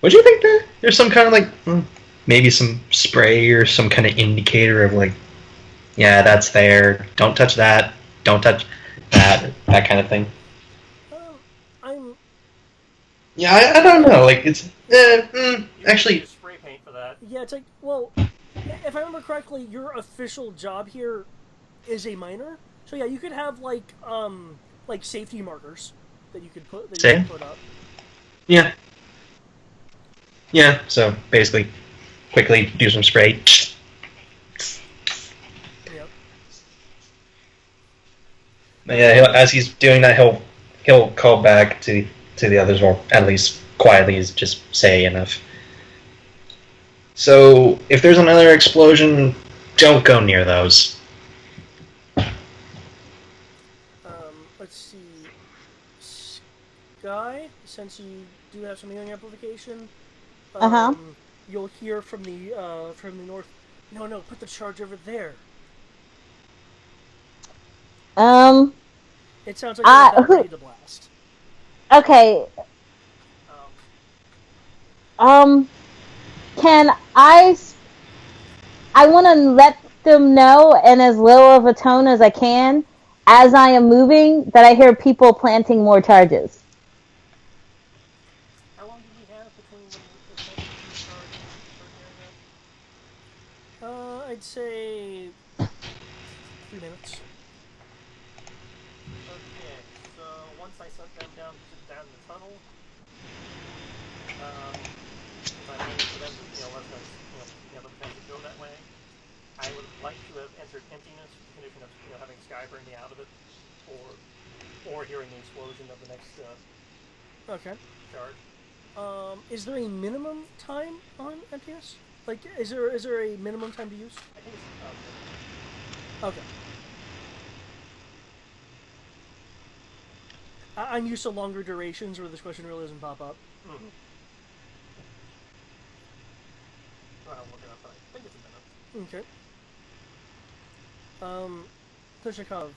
Would you think that there's some kind of like maybe some spray or some kind of indicator of like, yeah, that's there. Don't touch that. Don't touch that. That kind of thing. I'm Yeah, I don't know. Like it's You could actually use spray paint for that. yeah. It's like well, if I remember correctly, your official job here is a miner. So yeah, you could have like safety markers that you say could put up. yeah yeah. So basically, quickly do some spray. Yep. Yeah, as he's doing that, he'll call back to the others, or at least quietly, just say enough. So if there's another explosion, don't go near those. Let's see. Sky, since you do have some hearing amplification, Uh huh. you'll hear from the north. No, no, put the charge over there. Um. It sounds like they're about ready to blast. Okay. Um, Um. Can I want to let them know in as low of a tone as I can, as I am moving, that I hear people planting more charges. how long do we have between when it's time to charge and when you start hearing that? I'd say 3 minutes. Okay, so once I set them down the tunnel, since I'm waiting for them to, let them, them to go that way, I would like to have entered emptiness with the condition of, having Sky bring me out of it, or hearing the explosion of the next Okay. charge. Is there a minimum time on MPS? Like, is there a minimum time to use? I think it's Okay. I'm used to longer durations where this question really doesn't pop up. mm-hmm. Well, I'll look it up, but I think it's a minute. Okay. Tushikov,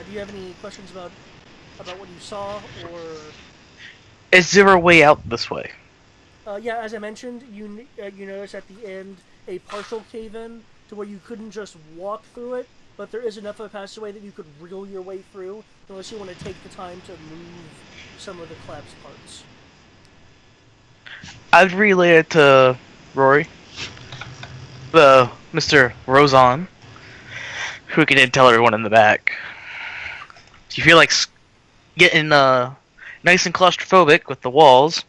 do you have any questions about what you saw, or? Is there a way out this way? Yeah, as I mentioned, you notice at the end a partial cave-in to where you couldn't just walk through it, but there is enough of a passageway that you could reel your way through, unless you want to take the time to move some of the collapsed parts. I'd relay it to Rory, the Mr. Rosan, who can tell everyone in the back. Do you feel like getting nice and claustrophobic with the walls?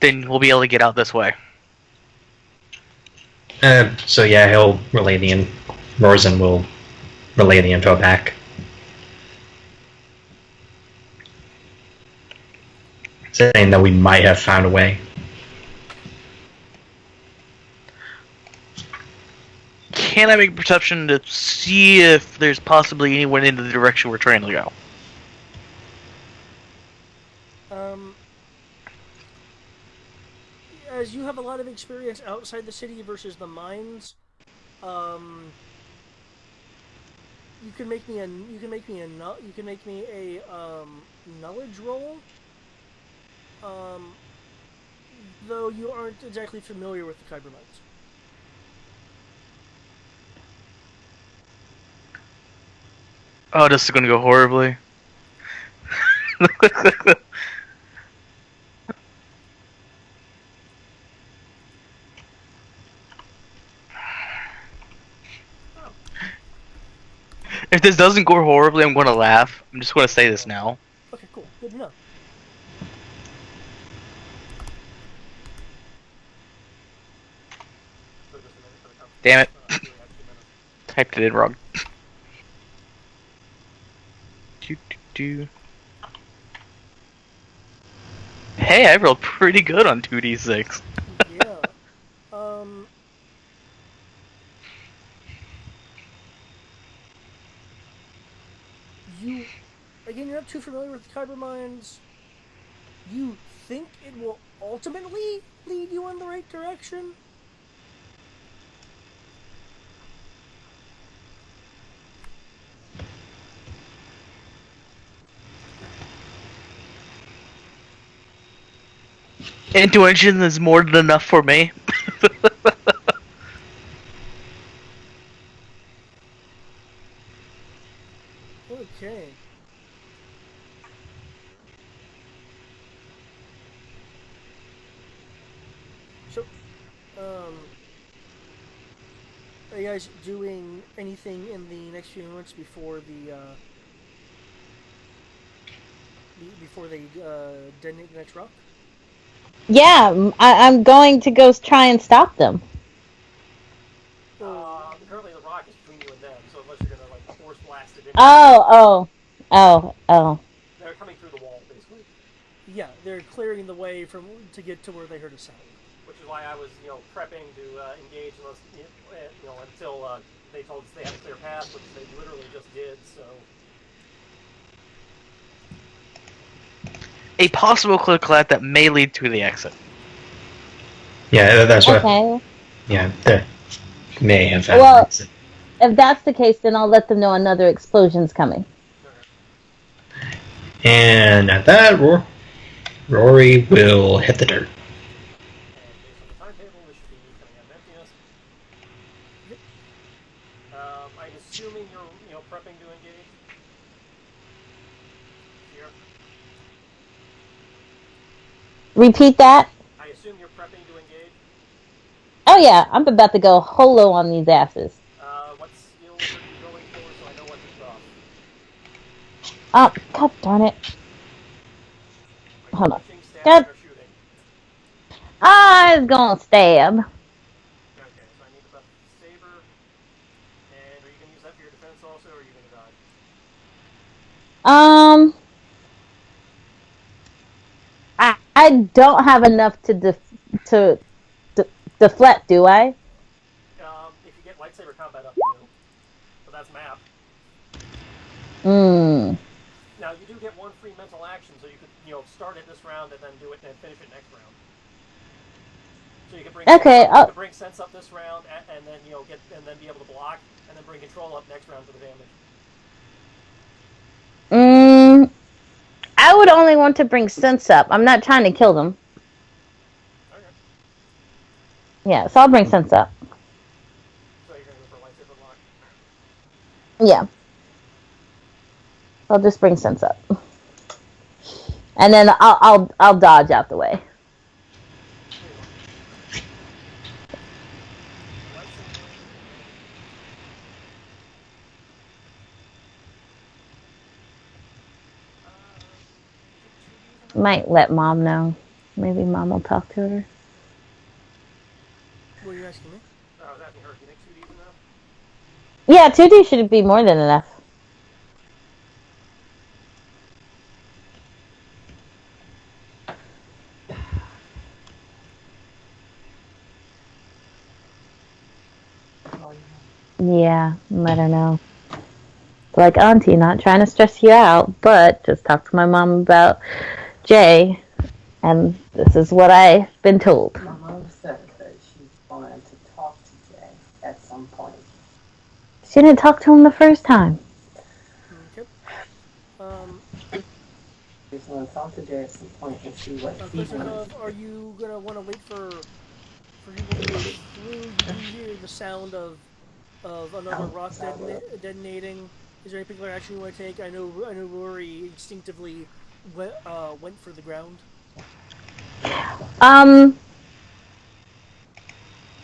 Then we'll be able to get out this way. So yeah, he'll relay the Rosen will relay the info back. Saying that we might have found a way. Can I make a perception to see if there's possibly anyone in the direction we're trying to go? As you have a lot of experience outside the city versus the mines, you can make me a knowledge roll. Though you aren't exactly familiar with the Kyber mines. Oh, this is gonna go horribly. If this doesn't go horribly, I'm gonna laugh. I'm just gonna say this now. Okay, cool. Good to know. So just a minute for the company. Damn it. We have 2 minutes. Typed it in wrong. Hey, I rolled pretty good on 2d6. Yeah. You, again, you're not too familiar with the Kyber mines. You think it will ultimately lead you in the right direction? Intuition is more than enough for me. Okay. So, are you guys doing anything in the next few months before before they detonate the next rock? Yeah, I'm going to go try and stop them. Currently the rock is between you and them, so unless you're gonna like force blast it into them, Oh. they're coming through the wall basically. Yeah, they're clearing the way to get to where they heard a sound. Which is why I was, prepping to engage unless, until they told us they had a clear path, which they literally just did. So A possible click that may lead to the exit. Yeah, that's what. Okay. Yeah, that may have Well, happened. if that's the case, then I'll let them know another explosion's coming. And at that, Rory will hit the dirt. and based on the timetable, this should be coming out of emptiness. Yep. I'm assuming you're, prepping to engage. Here, Repeat that. I assume you're prepping to engage. Oh yeah, I'm about to go holo on these asses. What skills are you going for, so I know what to drop? Oh, god darn it. Are you Hold on. punching, stabbing, God. or shooting? I was gonna stab. Okay, so I need to buff saber. And are you gonna use that for your defense also, or are you gonna dodge? I don't have enough to deflect, do I? If you get lightsaber combat up, you do. But that's map. Hmm. Now you do get one free mental action, so you could, start it this round and then do it and finish it next round. So you could bring Okay. you could bring sense up this round and then be able to block and then bring control up next round for the damage. I would only want to bring sense up. I'm not trying to kill them. Okay. Yeah, so I'll bring sense up. So you're gonna go for lightsaber block. Yeah. I'll just bring sense up. And then I'll dodge out the way. Might let mom know. Maybe mom will talk to her. What are you asking me? I was asking her, do you think 2D's enough? Yeah, 2D should be more than enough. Yeah, let her know. Like, Auntie, not trying to stress you out, but just talk to my mom about Jay, and this is what I've been told. Mom said that she wanted to talk to Jay at some point. She didn't talk to him the first time. Okay. She's going to talk to Jay at some point and see what he wants. Are you gonna want to wait for people to go through? You do hear the sound of another rock detonating. Is there any particular action you want to take? I know Rory instinctively went for the ground.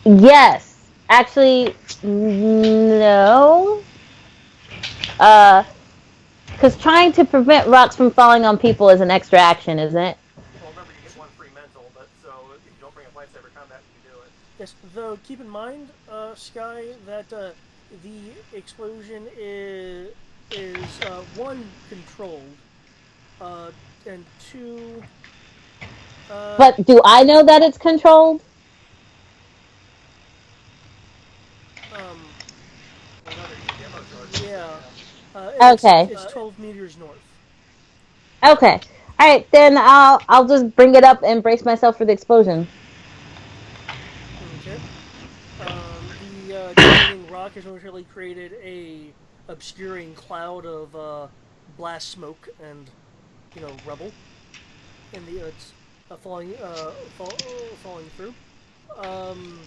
Yes. Actually, no. Because trying to prevent rocks from falling on people is an extra action, isn't it? Well, remember you get one free mental, but so if you don't bring up lightsaber combat, you do it. Yes, though keep in mind, Sky, that the explosion is one controlled, and two. But do I know that it's controlled? Yeah. Okay. It's 12 meters north. Okay. All right, then I'll just bring it up and brace myself for the explosion. Okay. The detonating rock has momentarily created a obscuring cloud of blast smoke and rubble in the falling through. Um,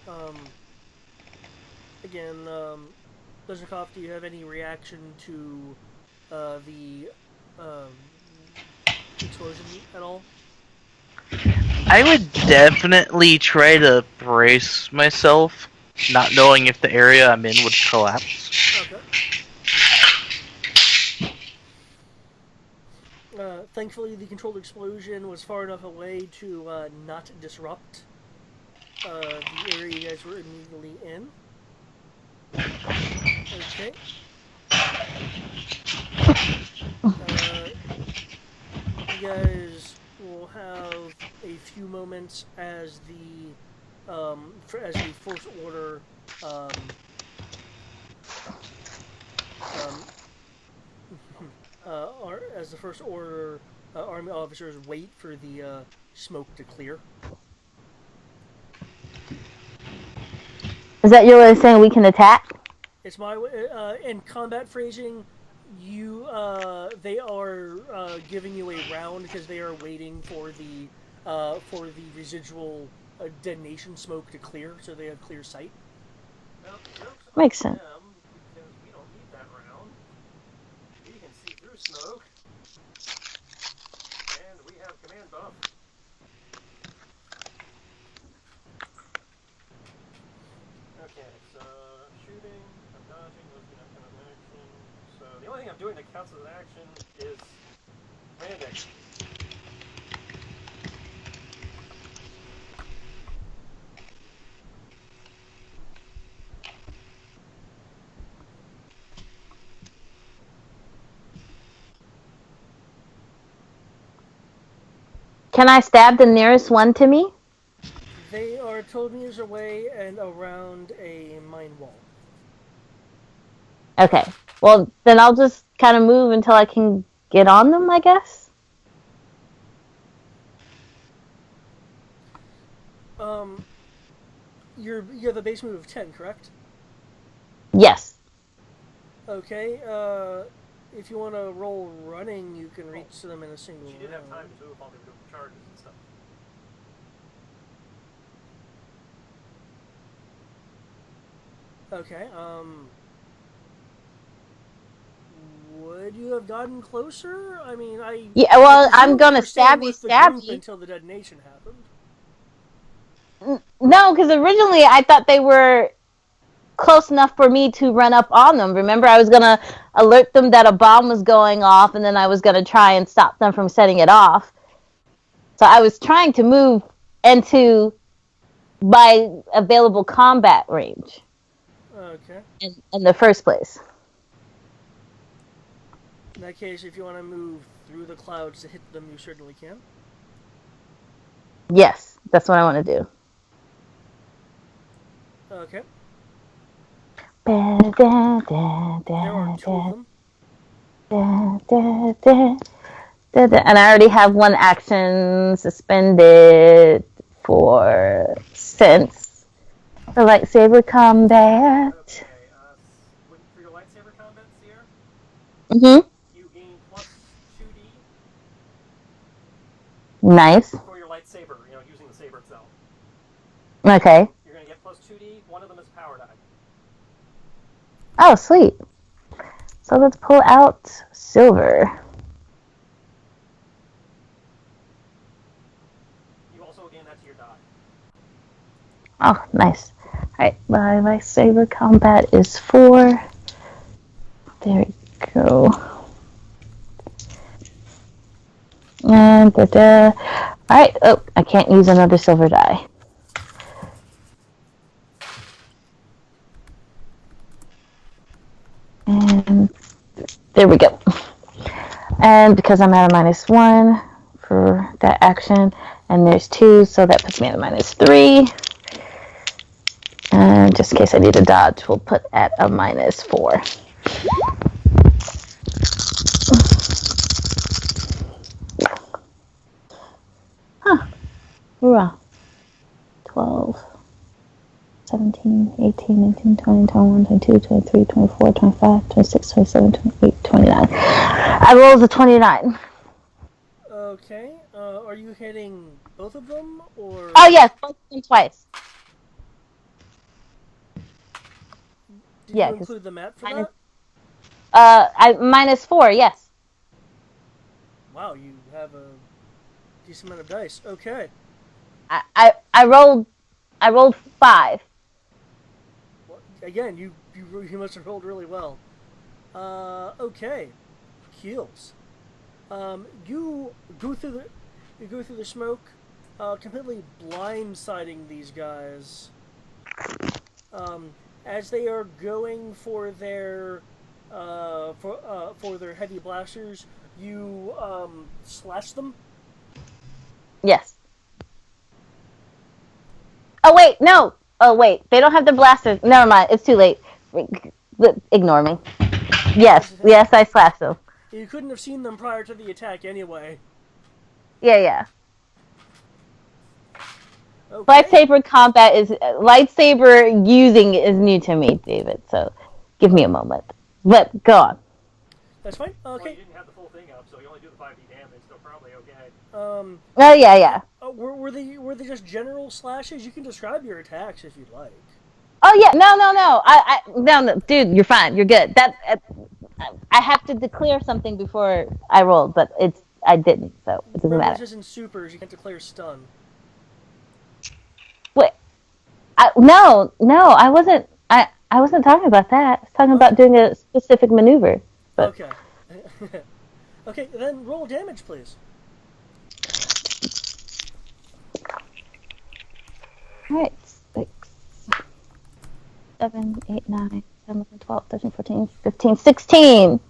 um, again, Lizarkov, do you have any reaction to the um, explosion at all? I would definitely try to brace myself, not knowing if the area I'm in would collapse. Okay. Thankfully, the controlled explosion was far enough away to not disrupt the area you guys were immediately in. Okay. You guys will have a few moments as the First Order um, as the First Order Army officers wait for the smoke to clear. Is that your way of saying we can attack? It's my in combat phrasing. They are giving you a round because they are waiting for the residual detonation smoke to clear, so they have clear sight. Well, joke's on Makes sense. them, because we don't need that round. We can see through smoke. And we have command buff. Okay, so shooting, I'm dodging, those do not count as an action. So the only thing I'm doing that counts as an action is landing. Can I stab the nearest one to me? They are 12 meters away and around a mine wall. Okay. Well, then I'll just kind of move until I can get on them, I guess. You have a base move of 10, correct? Yes. Okay. If you want to roll running, you can reach them in a single She did have round. time to move while they were doing charges and stuff. Okay. Would you have gotten closer? I mean, Yeah, well, I I'm presume gonna you were staying stab you, with the stab group you. until the detonation happened. No, because originally I thought they were close enough for me to run up on them. Remember, I was gonna alert them that a bomb was going off, and then I was gonna try and stop them from setting it off. So I was trying to move into my available combat range Okay. in the first place. In that case, if you want to move through the clouds to hit them, you certainly can. Yes, that's what I want to do. Okay. Da, da, da, There are da, 2 of them. da, da, da, da, da. And I already have one action suspended for since the lightsaber combat. Okay, for your lightsaber combat, Seer, Mm-hmm. you gain plus 2d Nice. for your lightsaber, using the saber itself. Okay. You're going to get plus 2d, one of them is power die. Oh, sweet. So let's pull out silver. You also gain that to your die. Oh, nice. Alright, my lightsaber combat is 4. There we go. And da-da. Alright, oh, I can't use another silver die. And there we go. And because I'm at a -1 for that action, and there's 2, so that puts me at a -3. And just in case I need a dodge, we'll put at a -4. Huh. Hoorah. 12, 17, 18, 19, 20, 21, 22, 23, 24, 25, 26, 27, 28, 29. I rolled a 29. Okay. Are you hitting both of them, or? Oh yes, both of them twice. Did Yeah, you because include the map for minus. that? I -4. Yes. Wow, you have a decent amount of dice. Okay. I rolled 5. Well, again, you must have rolled really well. Okay. Heals. You go through the smoke, completely blindsiding these guys. As they are going for their heavy blasters, you slash them. Yes. Oh wait, no. Oh wait, they don't have the blasters. Never mind. It's too late. Ignore me. Yes, yes, I slashed them. You couldn't have seen them prior to the attack anyway. Yeah, yeah. Okay. Lightsaber combat is lightsaber using is new to me, David. So give me a moment. But go on. That's fine. Well, Okay. you didn't have the full thing up, so you only do the 5d damage, so probably okay. Oh yeah, yeah. Were they just general slashes? You can describe your attacks if you'd like. Oh yeah, no. No, dude, you're fine. You're good. I have to declare something before I rolled, but I didn't, so it doesn't Remember, matter. this isn't supers. You can't declare stun. Wait, no, I wasn't. I wasn't talking about that. I was talking about doing a specific maneuver. But Okay. Okay, then roll damage, please. all right, 6, 7, 8, 9, 10, 11, 12, 13, 14, 15, 16.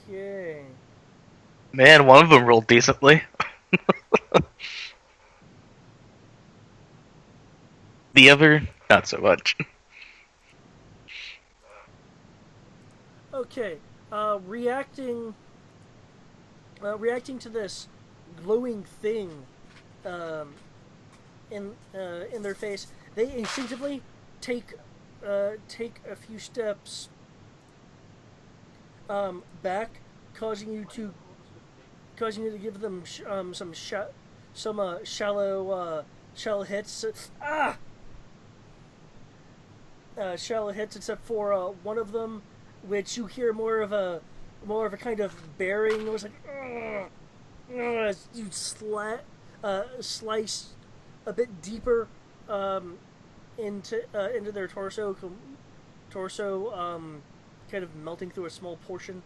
Okay. Man, one of them rolled decently. The other, not so much. Okay. Reacting to this glowing thing um, in their face, they instinctively take a few steps back, causing you to give them some shallow hits. Shallow hits, except for one of them, which you hear more of a kind of bearing. It was like you slice a bit deeper into their torso, kind of melting through a small portion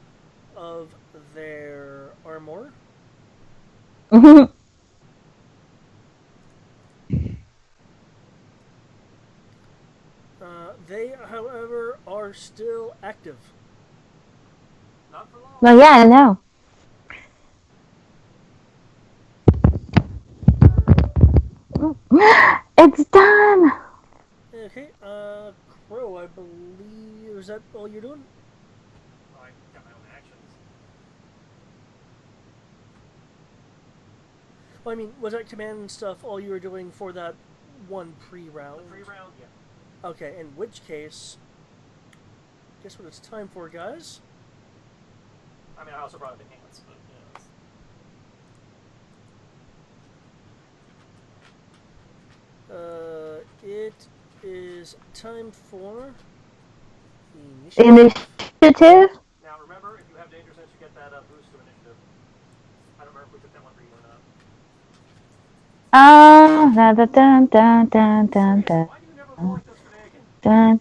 of their armor. They, however, are still active. Not for long. Well, yeah, I know. It's done. Okay, Crow, I believe, is that all you're doing? I got my own actions. Well, I mean, was that command stuff all you were doing for that one pre-round? The pre-round, yeah. Okay, in which case, guess what it's time for, guys? I mean, I also brought up enhance, but It is time for initiative. Initiative. now remember, if you have danger sense, you get that boost to initiative. I don't remember if we took that one for you or not. Dun, dun, dun, dun, dun, Why do you never roll like this for Megan? dun.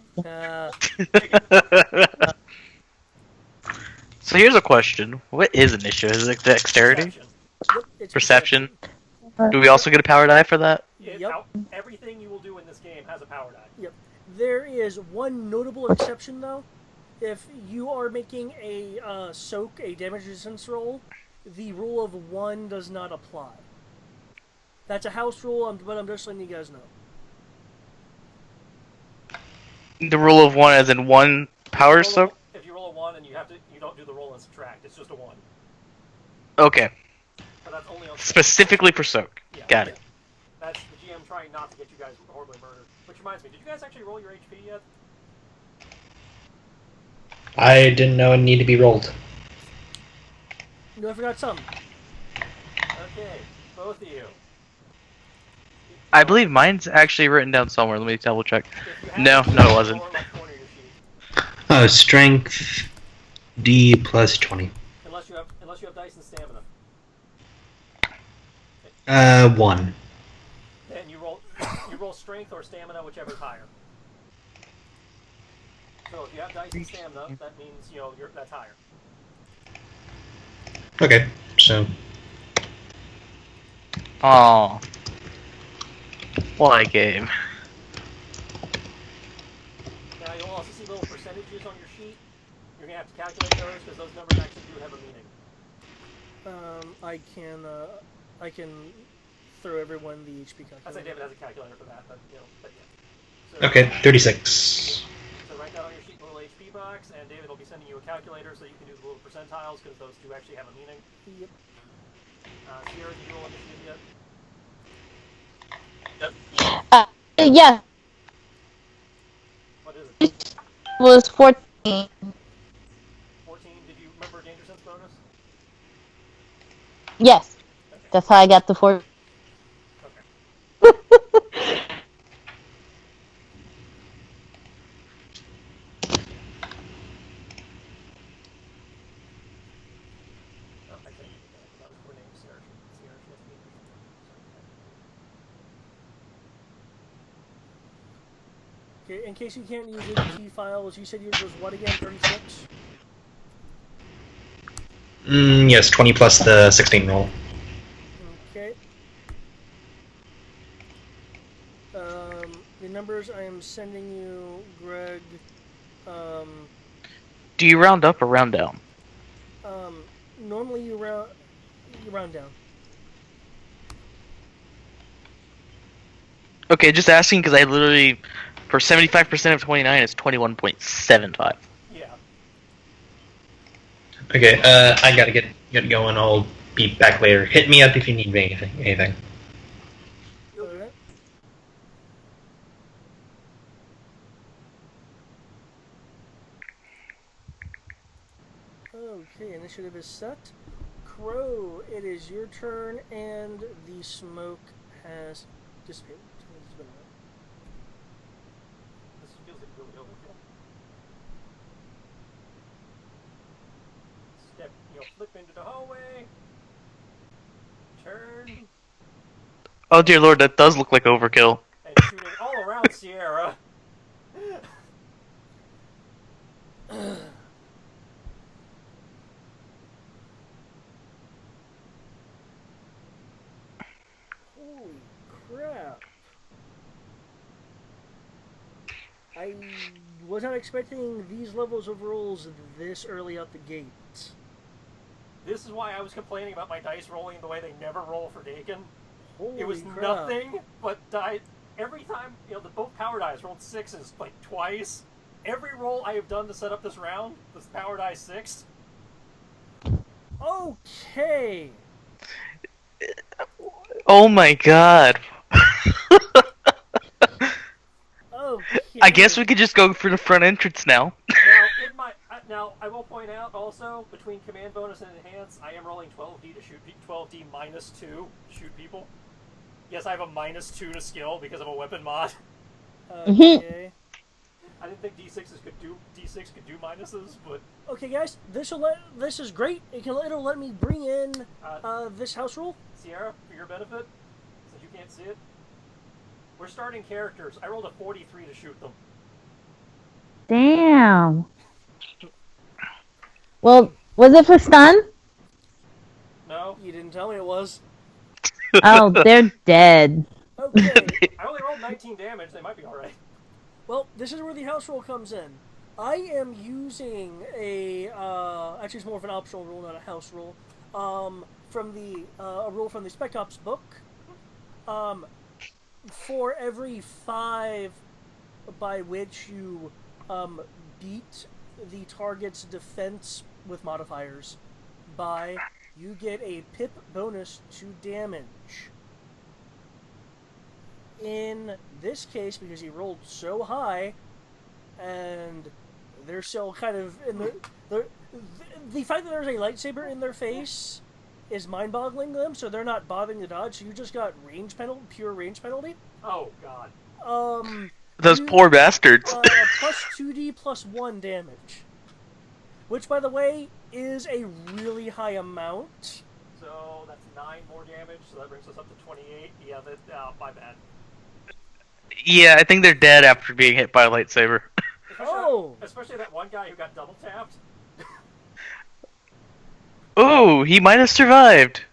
So here's a question: what is initiative? Is it dexterity? Perception. Yep, it's Perception? Do we also get a power die for that? Yep. Everything you will do in this game has a power die. Yep. There is one notable exception, though. If you are making a soak, a damage resistance roll, the rule of 1 does not apply. That's a house rule, but I'm just letting you guys know. The rule of one as in one power soak? If you roll a 1 and you don't do the roll and subtract, it's just a 1. Okay. but that's only on Specifically for soak. Yeah, Got it. That's the GM trying not to get you guys horribly murdered. Which reminds me, did you guys actually roll your HP yet? I didn't know it needed to be rolled. No, I forgot some. Okay, both of you. I believe mine's actually written down somewhere. Let me double check. If you have No, it, no, it wasn't. lower left corner of your sheet. Strength D plus 20. Unless you have dice and stamina. 1. Then you roll strength or stamina, whichever's higher. So if you have dice and stamina, that means that's higher. Okay, so Oh, what a game. Now you'll also see little percentages on your sheet. You're gonna have to calculate those because those numbers actually do have a meaning. I can throw everyone the HP calculator. I'd say David has a calculator for that, but yeah. So, okay, 36. So write that on your sheet in a little HP box, and David will be sending you a calculator so you can do the little percentiles because those do actually have a meaning. Yep. Sierra, did you roll initiative yet? Yeah, What is it? it was 14. 14. Did you remember Danger Sense bonus? Yes, that's how I got the 4. Okay. Oh, I can't. That was her name, Sierra. Sierra, she has to be Okay, in case you can't use any key files, you said yours was what again? 36? Yes, 20 plus the 16 roll. Okay. The numbers I am sending you, Greg, Do you round up or round down? normally you round down. Okay, just asking because I literally, for 75% of 29, it's 21.75. Yeah. Okay, I gotta get going. I'll be back later. Hit me up if you need anything. Okay. Okay, initiative is set. Crow, it is your turn, and the smoke has dissipated. It's been a minute. This feels like really overkill. Flip into the hallway. Turn. Oh dear lord, that does look like overkill. And shooting all around Sierra. Holy crap. I was not expecting these levels of rolls this early out the gate. This is why I was complaining about my dice rolling the way they never roll for Dakin. Holy It was crap. nothing but every time, both power dice rolled 6s like twice. Every roll I have done to set up this round, this power die 6. Okay. Oh my god. Okay. I guess we could just go for the front entrance now. Now I will point out also between command bonus and enhance, I am rolling 12d to shoot 12d minus 2 to shoot people. Yes, I have a -2 to skill because of a weapon mod. Okay. I didn't think D6 could do minuses, but Okay, guys, this is great. It'll let me bring in this house rule. Sierra, for your benefit, since you can't see it, we're starting characters. I rolled a 43 to shoot them. Damn. Well, was it for stun? No, You didn't tell me it was. Oh, they're dead. Okay. I only rolled 19 damage. They might be all right. Well, this is where the house rule comes in. I am using a actually it's more of an optional rule, not a house rule. From the a rule from the Spec Ops book. For every 5 by which you beat the target's defense with modifiers by you get a pip bonus to damage. In this case, because he rolled so high, and they're still kind of in the fact that there's a lightsaber in their face is mind-boggling them, so they're not bothering to dodge. So you just got range penalty, pure range penalty. Oh god. Those poor bastards. Plus 2d plus 1 damage. Which, by the way, is a really high amount. So that's 9 more damage, so that brings us up to 28. Yeah, my bad. Yeah, I think they're dead after being hit by a lightsaber. Especially that one guy who got double tapped. Ooh, he might have survived.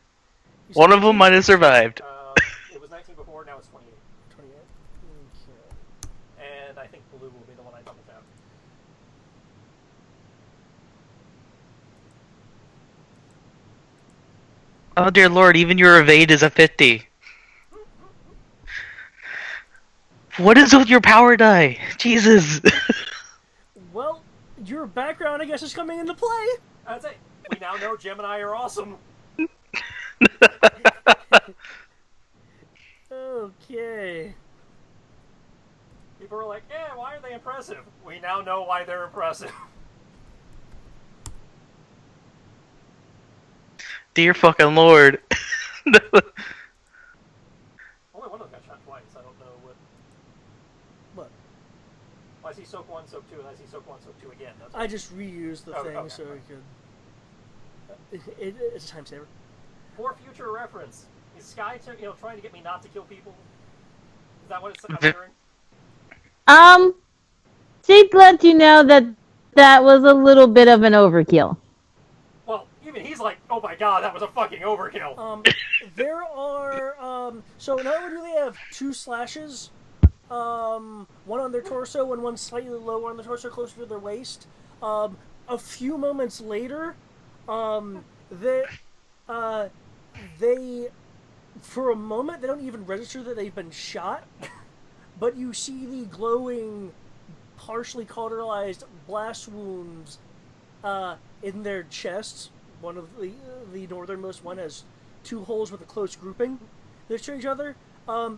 One of them might have survived. It was 19 before, now it's 28. 28. And I think blue will be the one I double tapped. Oh dear lord, even your evade is a 50. What is with your power die? Jesus. Well, your background, I guess, is coming into play. That's it. We now know Gemini are awesome. Okay. People are like, why are they impressive? We now know why they're impressive. Dear fucking lord. Only one of them got shot twice. I don't know what. What? Well, I see Soak 1, Soak 2, and I see Soak 1, Soak 2 again. That's I just reused the thing okay, so right. it could. It's a time saver. For future reference, is Sky trying to get me not to kill people? Is that what I'm hearing? She'd let you know that that was a little bit of an overkill. Well, even he's like, oh my god, that was a fucking overkill. There are so not only do they have 2 slashes, one on their torso and one slightly lower on the torso, closer to their waist. A few moments later, they for a moment they don't even register that they've been shot, but you see the glowing, partially cauterized blast wounds in their chests. One of the northernmost one has 2 holes with a close grouping next to each other.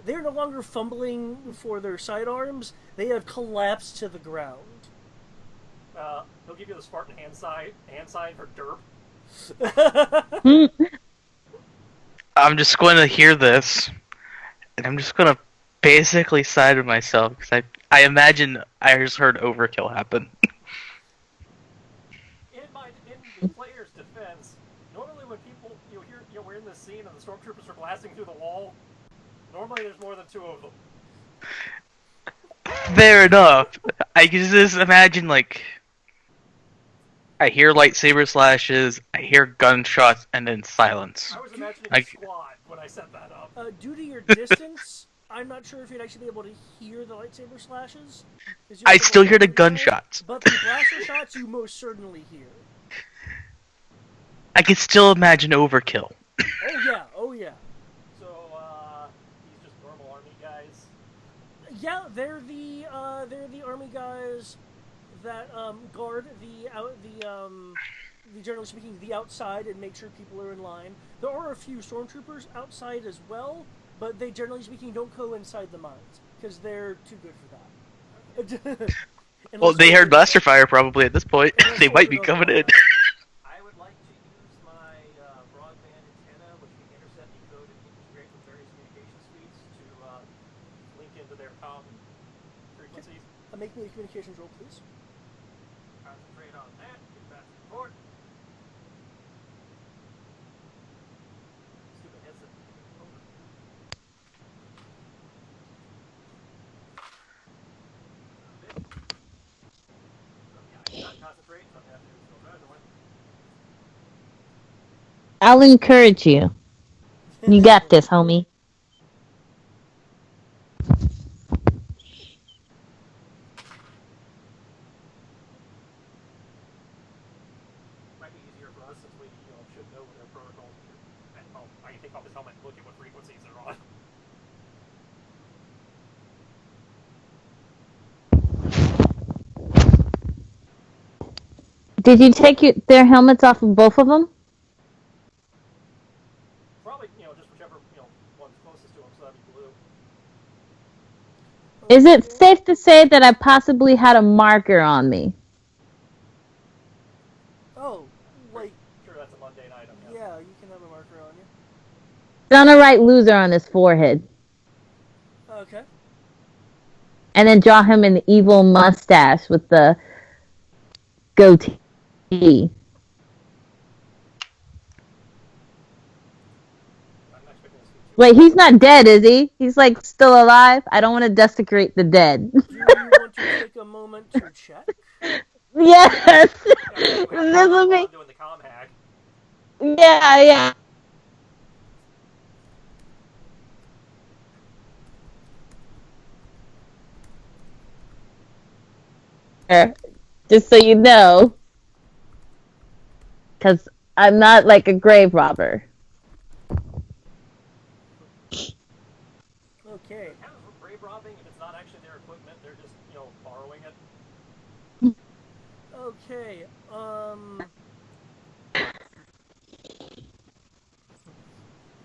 They're no longer fumbling for their sidearms. They have collapsed to the ground. He'll give you the Spartan hand sign for derp. I'm just going to hear this, and I'm just going to basically side with myself, because I imagine I just heard overkill happen. In the player's defense, normally when people we're in this scene and the stormtroopers are blasting through the wall, normally there's more than 2 of them. Fair enough. I can just imagine, like, I hear lightsaber slashes, I hear gunshots, and then silence. I was imagining a squad when I set that up. Due to your distance, I'm not sure if you'd actually be able to hear the lightsaber slashes. I'd still hear the gunshots. But the blaster shots you most certainly hear. I can still imagine overkill. Oh yeah. So, he's just normal army guys? Yeah, they're the army guys that guard the generally speaking the outside and make sure people are in line. There are a few stormtroopers outside as well, but they generally speaking don't go inside the mines because they're too good for that. Well, they heard blaster fire probably at this point. They might be coming in. I would like to use my broadband antenna, which can intercept, decode, and integrate with various communication suites to link into their comm frequencies. Make me a communications roll, please. Concentrate on that. Get back to report. Stupid headset. Concentrate. So I have to go rather one. I'll encourage you. You got this, homie. Might be easier for us since we should know what their protocols are. I can take off his helmet and look at what frequencies they're on. Did you take their helmets off of both of them? Is it safe to say that I possibly had a marker on me? Oh, like, Sure, that's a mundane item. Yes. yeah, you can have a marker on you. Gonna write loser on his forehead. Okay. And then draw him an evil mustache with the goatee. I'm not expecting this to be too Wait, he's not dead, is he? He's like still alive? I don't want to desecrate the dead. Do you want to take a moment to check? Yes! Yeah, you have This will while be. I'm doing the comm hack. Yeah. Just so you know. Because I'm not like a grave robber. Okay. It counts for grave robbing if it's not actually their equipment. They're just, borrowing it. Okay.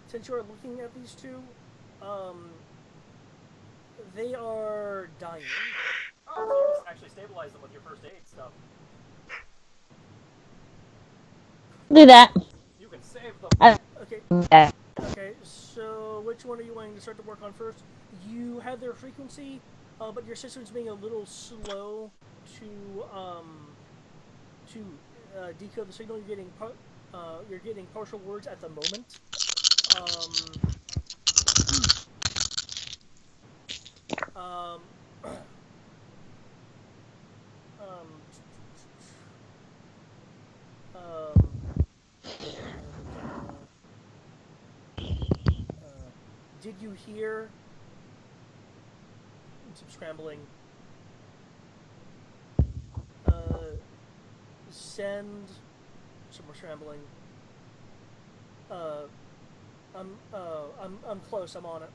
Since you're looking at these two, they are dying. Oh, so you can actually stabilize them with your first aid stuff. Do that. You can save them. Okay. I, Okay. So, which one are you wanting to start to work on first? You have their frequency, but your system's being a little slow to decode the signal. You're getting partial words at the moment. Um, did you hear some scrambling? Send some more scrambling. I'm close. I'm on it.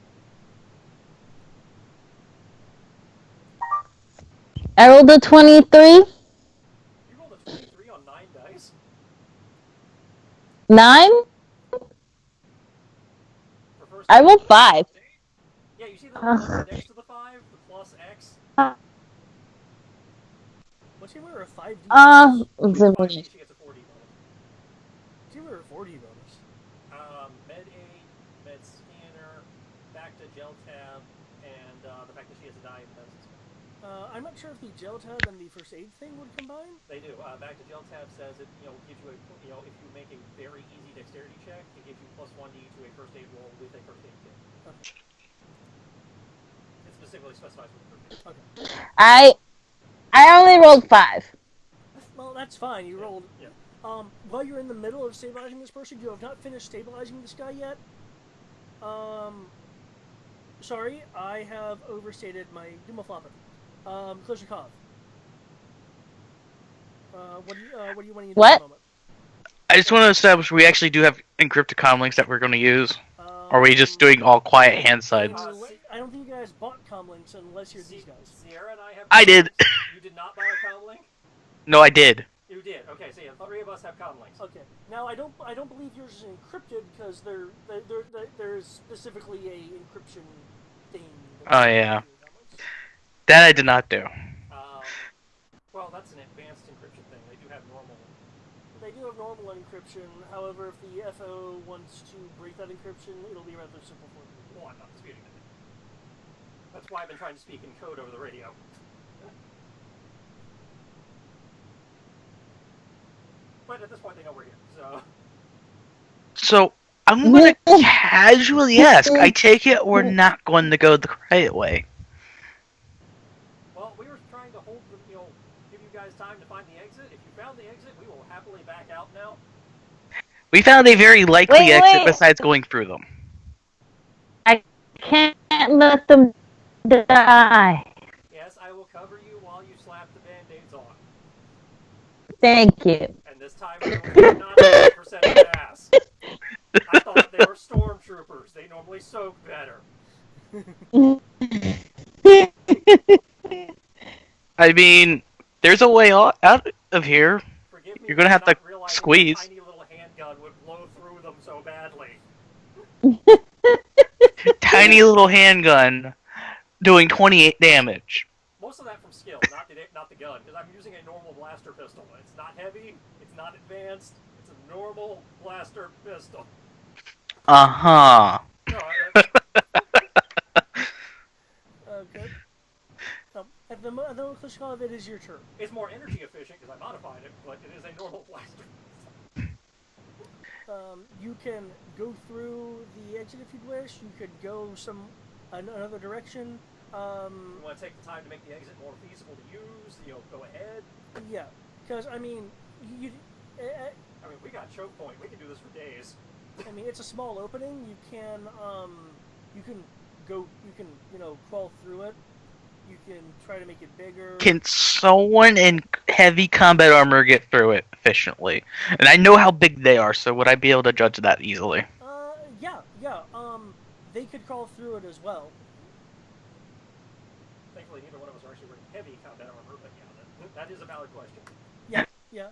I rolled a 23. You rolled a 23 on 9 dice? 9? For first I aid? rolled 5. Yeah, you see the number next to the 5? The plus X? What's your a 5D bonus? She gets 5D, she gets a 4D bonus. What's your a 4D bonus? Med aid, med scanner, back to gel tab, and the fact that she has a die in medicine skill. I'm not sure if the gel tab and the first aid thing would combine. They do. Back to gel tab says it, gives you a, if you make a very easy dexterity check, it gives you plus 1D to a first aid roll with a first aid kit. Okay. It specifically specifies with first aid. Okay. I only rolled 5. Well, that's fine. You rolled. Yeah. While you're in the middle of stabilizing this person, you have not finished stabilizing this guy yet. Sorry, I have overstated my Dumaflopper. Kloshikov. What do you want to do What? at the moment? I just want to establish we actually do have encrypted comm links that we're going to use. Or are we just Um, doing all quiet hand sides? I don't think you guys bought comlinks unless you're these guys. Sierra and I have. I did. You did not buy a comm link? No, I did. You did. Okay, so yeah, 3 of us have comm links. Okay. Now I don't believe yours is encrypted because there's specifically a encryption thing. Oh, yeah. That I did not do. Well, that's an advanced encryption thing. They do have normal. They do have normal encryption. However, if the FO wants to break that encryption, it'll be rather simple for them. Well, I'm not disputing that. That's why I've been trying to speak in code over the radio. But at this point, they know we're here, so. So, I'm going to casually ask. I take it we're not going to go the quiet way. Well, we were trying to hold the, give you guys time to find the exit. If you found the exit, we will happily back out now. We found a very likely exit Wait. besides going through them. I can't let them die. Yes, I will cover you while you slap the band-aids on. Thank you. And this time, we will not 100% pass. I thought they were stormtroopers. They normally soak better. I mean, there's a way out of here. Forgive me You're gonna have for to not realizing squeeze. A tiny little handgun would blow through them so badly. Tiny little handgun doing 28 damage. Most of that from skill, not the gun, because I'm using a normal blaster pistol. It's not heavy, it's not advanced, it's a normal blaster pistol. Uh-huh. No, Okay. At the moment, it is your turn. it's more energy efficient because I modified it, but it is a normal blaster. You can go through the exit if you'd wish. You could go another direction. You want to take the time to make the exit more feasible to use? Go ahead. Yeah, because I mean, we got choke point. We can do this for days. I mean, it's a small opening. You can crawl through it. You can try to make it bigger. Can someone in heavy combat armor get through it efficiently? And I know how big they are, so would I be able to judge that easily? Yeah. They could crawl through it as well. Thankfully, neither one of us are actually wearing heavy combat armor, but yeah, that is a valid question. Yeah.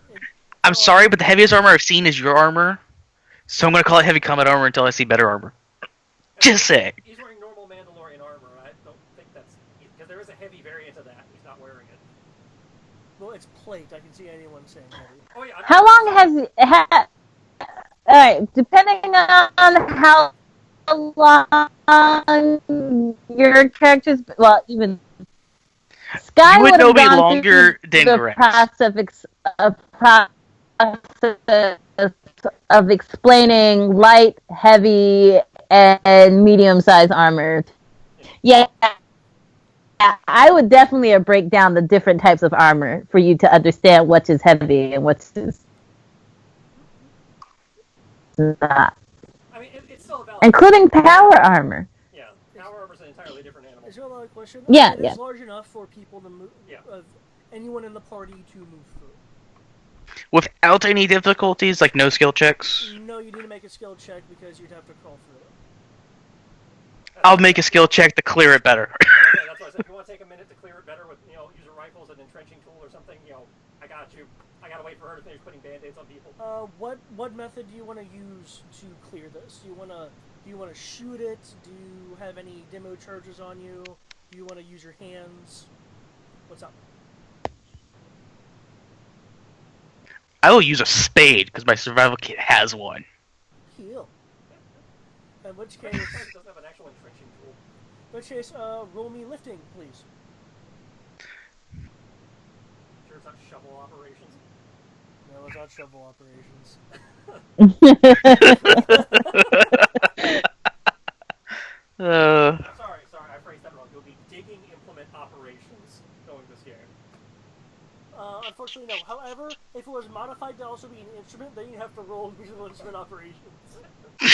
I'm sorry, but the heaviest armor I've seen is your armor, so I'm gonna call it heavy combat armor until I see better armor. Just saying. He's wearing normal Mandalorian armor. I don't think that's because there is a heavy variant of that. He's not wearing it. Well, it's plate. I can see anyone saying heavy. Oh yeah. How long all right, depending on how long your character's, well, even Sky You would know have me gone longer through than the Grace. process of explaining light, heavy, and medium-sized armor. Yeah, I would definitely break down the different types of armor for you to understand what is heavy and what's not. I mean, it's still a valid. Including power armor. Yeah, power armor is an entirely different animal. Is there a lot of question? Yeah, It is large enough for people to move. Yeah. Anyone in the party to move through. Without any difficulties, like no skill checks? No, you need to make a skill check because you'd have to crawl through it. I'll make a skill check to clear it better. Okay, that's why I said if you want to take a minute to clear it better with, use your rifles, an entrenching tool or something, I got you. I gotta wait for her to finish putting band-aids on people. What method do you want to use to clear this? Do you want to shoot it? Do you have any demo charges on you? Do you want to use your hands? What's up? I will use a spade, because my survival kit has one. Heal. In which case, It doesn't have an actual entrenching tool. Roll me lifting, please. Sure it's not shovel operations. No, it's not shovel operations. Sorry, I phrased that wrong. You'll be digging implement operations knowing this game. Unfortunately, no. However, if it was modified to also be an instrument, then you have to roll musical instrument operations. You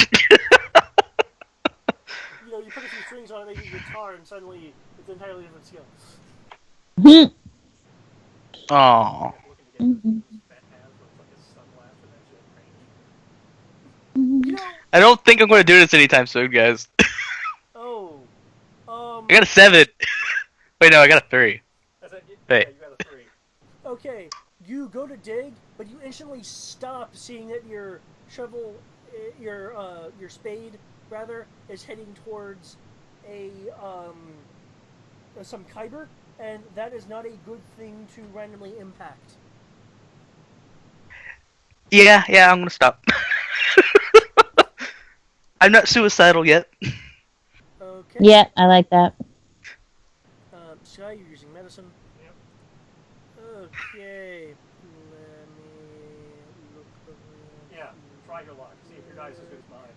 put a few strings on it, maybe a guitar, and suddenly it's an entirely different skill. Aww. I don't think I'm going to do this anytime soon, guys. I got a 7. Wait, no, I got a 3. Wait. Hey. Yeah, you got a 3. Okay, you go to dig, but you instantly stop, seeing that your shovel, your spade, rather, is heading towards some kyber, and that is not a good thing to randomly impact. Yeah, I'm going to stop. I'm not suicidal yet. Okay. Yeah, I like that. Sky, you're using medicine. Yep. Okay. Let me look around. Yeah, try your luck. See if your dice is as good as mine.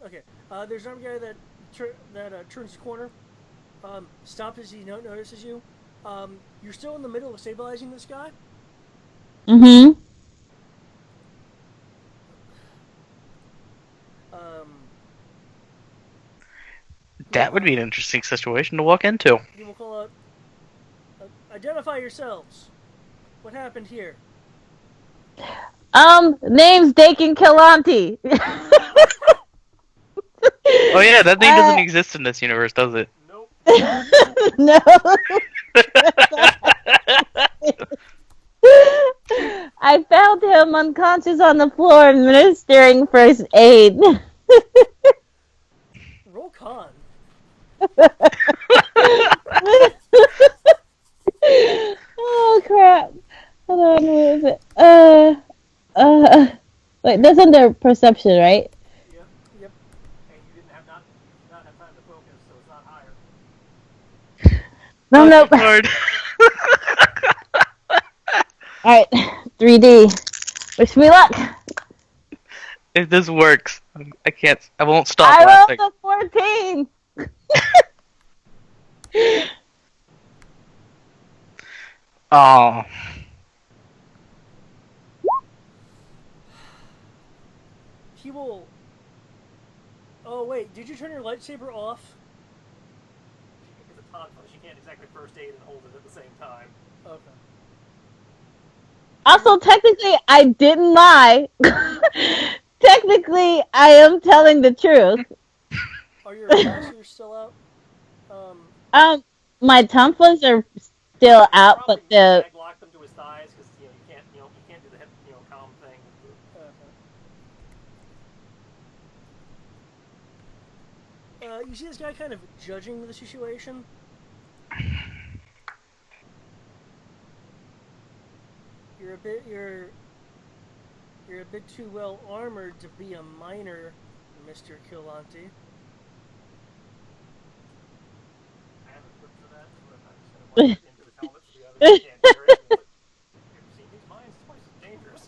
Okay. There's another guy that turns the corner, stops as he notices you. You're still in the middle of stabilizing this guy. Mm-hmm. That would be an interesting situation to walk into. You will call out. Identify yourselves. What happened here? Name's Dakin Kilanti. Oh yeah, that name doesn't exist in this universe, does it? Nope. No. I found him unconscious on the floor administering first aid. Roll con. Oh crap! Hold on, where is it? Wait, that's under perception, right? Yep. Yep. And you did not have time to focus, so it's not higher. No, Oh, nope. good lord. All right, 3D. Wish me luck. If this works, I can't. I won't stop I laughing. rolled a 14. Oh, He will. Oh wait, did you turn your lightsaber off? It's a con, so she can't exactly first aid and hold it at the same time. Okay. Also, technically, I didn't lie. Technically, I am telling the truth. Are your blasters still out? My tonfas are still out, but Probably the mag lock them to his thighs because you can't do the hip calm thing. You see this guy kind of judging the situation. You're a bit too well armored to be a miner, Mr. Killanti. I have a script for that, but I'm just going to into his helmet so the other guy can't hear it. Like, you've seen these mines? It's twice as dangerous.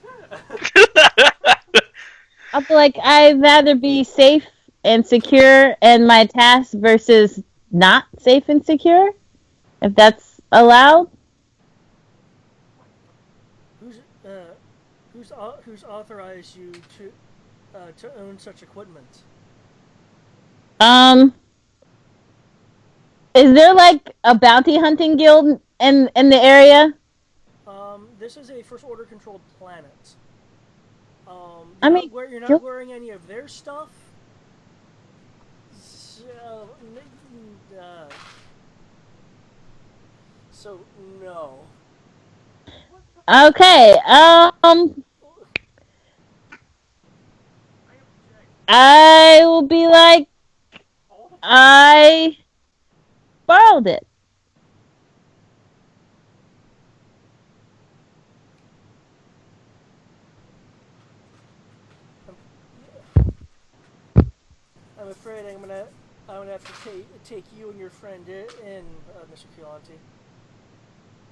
I'll be like, I'd rather be safe and secure in my task versus not safe and secure, if that's allowed. Who's authorized you to own such equipment? Is there like a bounty hunting guild in the area? This is a first order controlled planet. I mean, you're not wearing any of their stuff. So no. Okay. I will be like, I borrowed it. I'm afraid I'm gonna have to take you and your friend in, Mr. Killanti.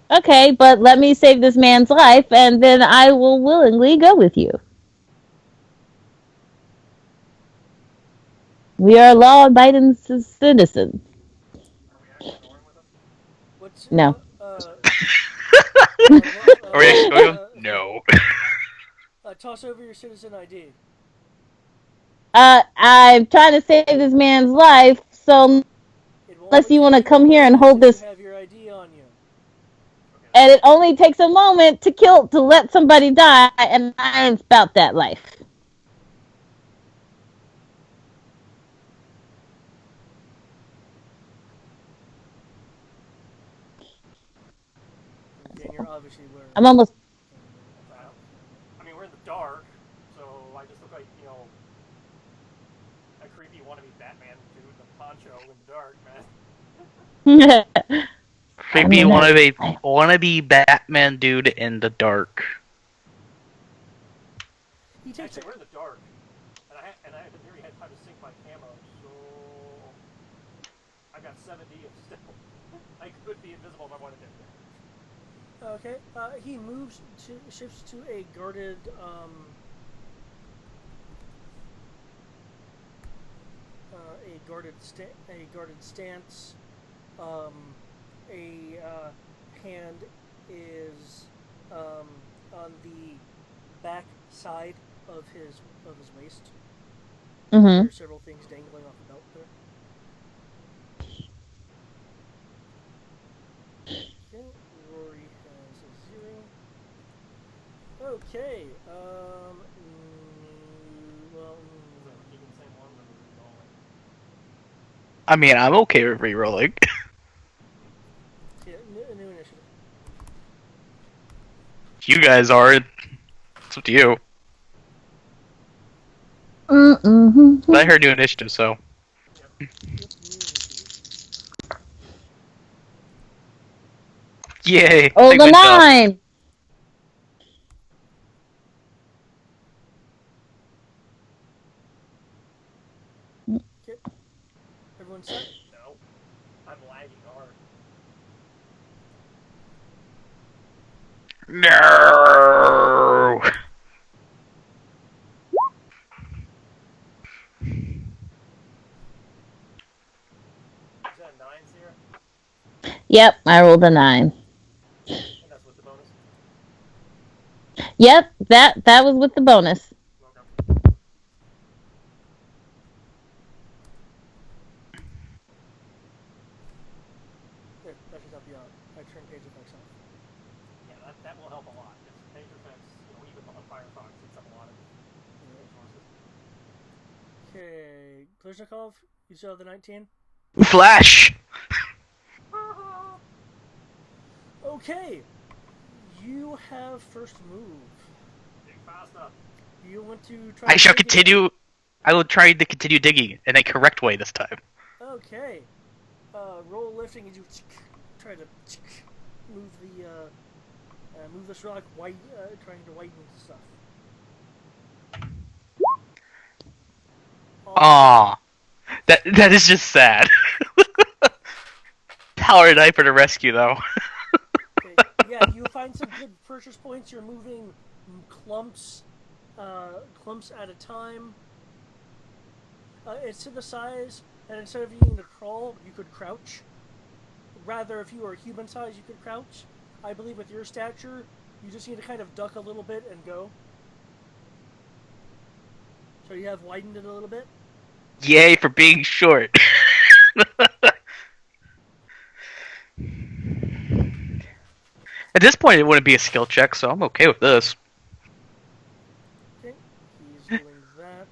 Okay, but let me save this man's life, and then I will willingly go with you. We are law-abiding citizens. What's No. are we actually going? No. Toss over your citizen ID. I'm trying to save this man's life, so unless you want to come here and hold this, You have your ID on you. and it only takes a moment to let somebody die, and I ain't about that life. And you're obviously wearing. I'm almost. I mean, we're in the dark, so I just look like, a creepy wannabe Batman dude in a poncho in the dark, man. Creepy wannabe Batman dude in the dark. Actually, we're in the dark, and I in theory had time to sync my camo, so I got 70 of stealth. I could be invisible if I wanted to. Okay. He shifts to a guarded stance. Hand is on the back side of his waist. Mm-hmm. There are several things dangling off the belt there. Okay, Rory has a 0. Okay, I mean, I'm okay with re-rolling. Yeah, new initiative. You guys aren't. up to you. Mm-mm-hmm. But I heard new initiative, so. Yep, Yay! Oh, Big the win job. 9! Okay. Everyone set? No. I'm lagging hard. No! Is that 9s here? Yep, I rolled a 9. And that's with the bonus? Yep, that was with the bonus. Okay. There, that should help you out. I turn page effects off. Yeah, that will help a lot. Because page effects, even on Firefox, eats up a lot of resources. Okay, Kliznikov, you still have the 19? Flash! Okay, you have first move. Dig faster. You want to try. I shall to dig it continue. I will try to continue digging in a correct way this time. up? Okay, roll lifting as you try to move the move this rock white, trying to whiten stuff. Aww. That is just sad. Power Knife for the rescue, though. Okay. Yeah, you find some good purchase points. You're moving clumps at a time. It's to the size, and instead of needing to crawl, you could crouch. Rather, if you were human size, you could crouch. I believe with your stature, you just need to kind of duck a little bit and go. So you have widened it a little bit. Yay for being short. At this point, it wouldn't be a skill check, so I'm okay with this. Okay, he's doing that.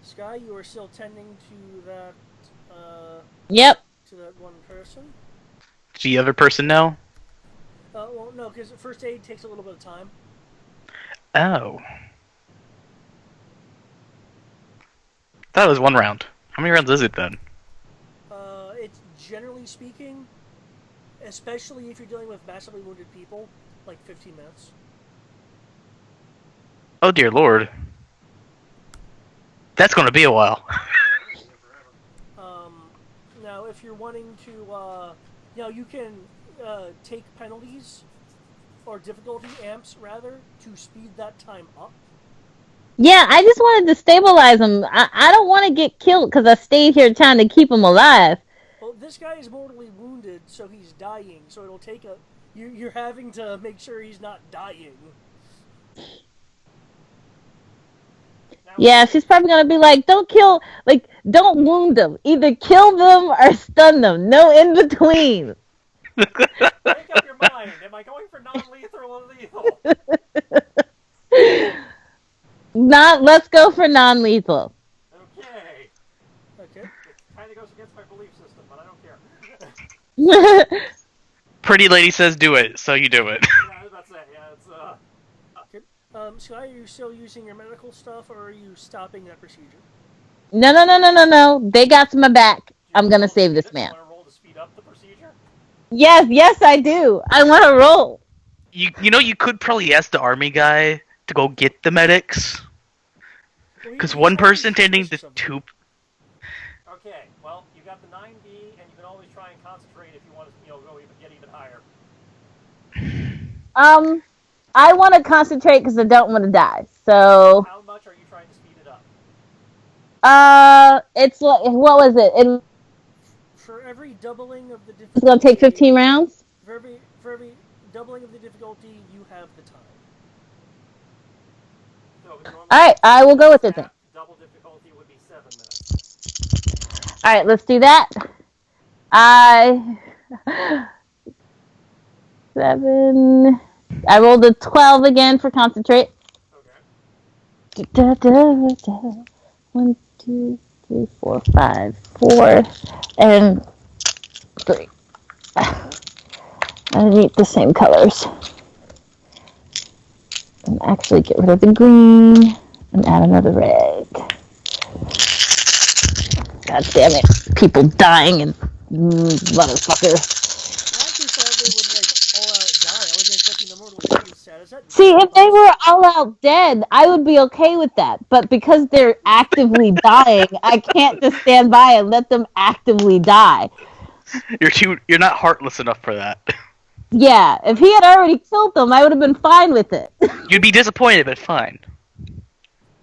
Sky, you are still tending to that. Yep. To that one person. Does the other person know? Well, no, because first aid takes a little bit of time. Oh. That was one round. How many rounds is it then? It's generally speaking, especially if you're dealing with massively wounded people, like 15 minutes. Oh dear lord. That's gonna be a while. Now, if you're wanting to, you can take penalties or difficulty amps rather to speed that time up. Yeah, I just wanted to stabilize him. I don't want to get killed because I stayed here trying to keep him alive. Well, this guy is mortally wounded, so he's dying. So it'll take a. You're having to make sure he's not dying. Yeah, she's probably gonna be like, don't wound them. Either kill them or stun them. No in between. Make up your mind. Am I going for non-lethal or lethal? Let's go for non-lethal. Okay. Okay. It kind of goes against my belief system, but I don't care. Pretty lady says do it, so you do it. Yeah, that's it. Yeah, it's Okay. Sky, are you still using your medical stuff, or are you stopping that procedure? No. They got my back. I'm gonna save this man. You want to roll to speed up the procedure? Yes, I do. I want to roll. You could probably ask the army guy to go get the medics. Because one person tending to two. Okay, well, you got the 9D, and you can always try and concentrate if you want to, go get even higher. I want to concentrate because I don't want to die. So. How much are you trying to speed it up? It's like, what was it? For every doubling of the difficulty. It's gonna take 15 rounds. For every doubling of the difficulty, you have the time. So Alright, I will go with it then. Double difficulty would be 7 minutes. Alright, let's do that. 7. I rolled a 12 again for concentrate. Okay. 1, 2, 3, 4, 5. 4 and 3. I need the same colors. And actually get rid of the green and add another red. God damn it. People dying and motherfucker. I actually thought they would like all out die. I wasn't expecting the mortal injury status. That See, really if they bothers were me. all out dead, I would be okay with that. But because they're actively dying, I can't just stand by and let them actively die. You're not heartless enough for that. Yeah, if he had already killed them, I would have been fine with it. You'd be disappointed, but fine.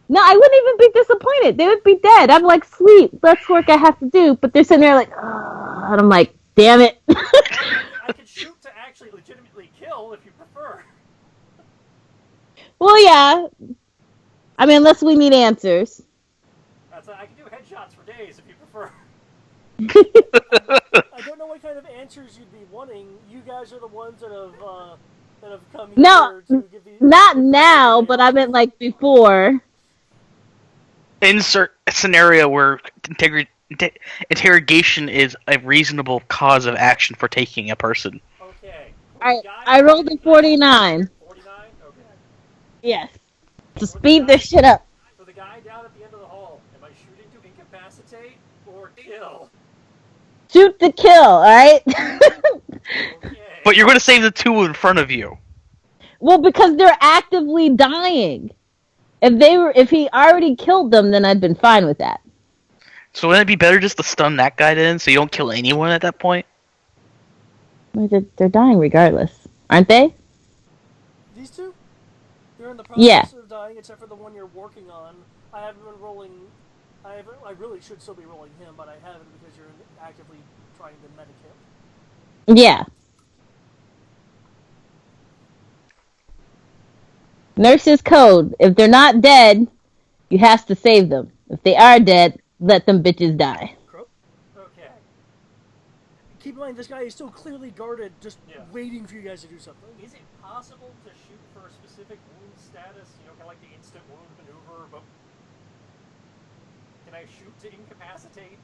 No, I wouldn't even be disappointed. They would be dead. I'm like, sweet, less work I have to do. But they're sitting there like, oh, and I'm like, damn it. I could shoot to actually legitimately kill if you prefer. Well, yeah. I mean, unless we need answers. I can do headshots for days if you prefer. I don't know what kind of answers you'd be wanting. You guys are the ones that have come No, here to give the not give now, the but I meant like before. Insert a scenario where interrogation is a reasonable cause of action for taking a person. Okay. I rolled a 49. 49? Okay. Yes. To For the speed this shit up. For the guy down at the end of the hall, am I shooting to incapacitate or kill? Shoot to kill, alright? Okay. But you're going to save the two in front of you. Well, because they're actively dying. If he already killed them, then I'd been fine with that. So wouldn't it be better just to stun that guy then, so you don't kill anyone at that point? They're dying regardless, aren't they? These two? They're in the process Yeah. of dying, except for the one you're working on. I haven't been rolling. I really should still be rolling him, but I haven't because you're actively trying to medic him. Yeah. Nurse's code. If they're not dead, you have to save them. If they are dead, let them bitches die. Okay. Keep in mind, this guy is still clearly guarded, just Yeah. waiting for you guys to do something. Is it possible to shoot for a specific wound status? You know, kind of like the instant wound maneuver, but can I shoot to incapacitate?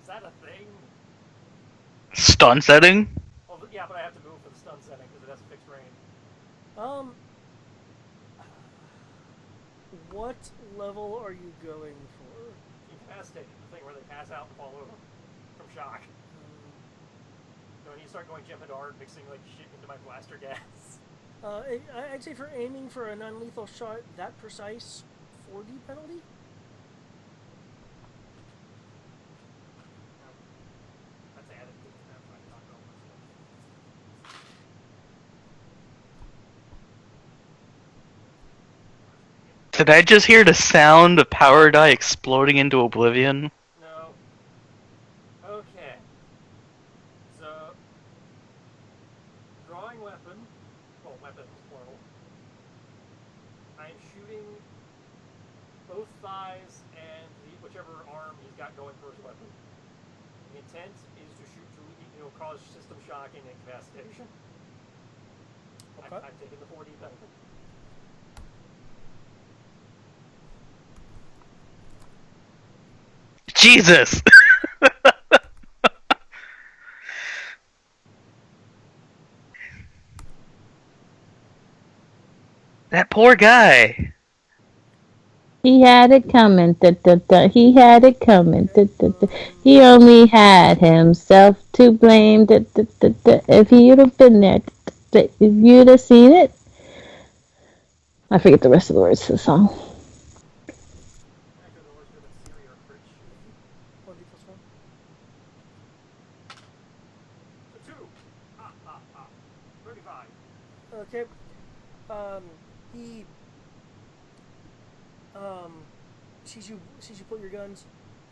Is that a thing? Stun setting? Well, yeah, but I have to move for the stun setting because it has a fixed range. What level are you going for? Incapacitate, the thing where they pass out and fall over from shock. So when you start going Jeopardard, mixing like shit into my blaster gas. I'd say for aiming for a non-lethal shot that precise, 4D penalty. That's added to the map, so I can knock over stuff. Did I just hear the sound of power die exploding into oblivion? No. Okay. So, drawing weapon, well, weapons, plural. I'm shooting both thighs and whichever arm he's got going for his weapon. The intent is to shoot to, cause system shock and incapacitation. Okay. I've taken the 4D benefit. Jesus! That poor guy. He had it coming. Da, da, da. He had it coming. Da, da, da. He only had himself to blame. Da, da, da, da. If you'd have been there, da, da, da. If you'd have seen it. I forget the rest of the words to the song. Actually, the worst of it's Siri or crit shooting. 1D plus 1. So 2. Ha ha ha. 35. Okay. He sees you pull your guns.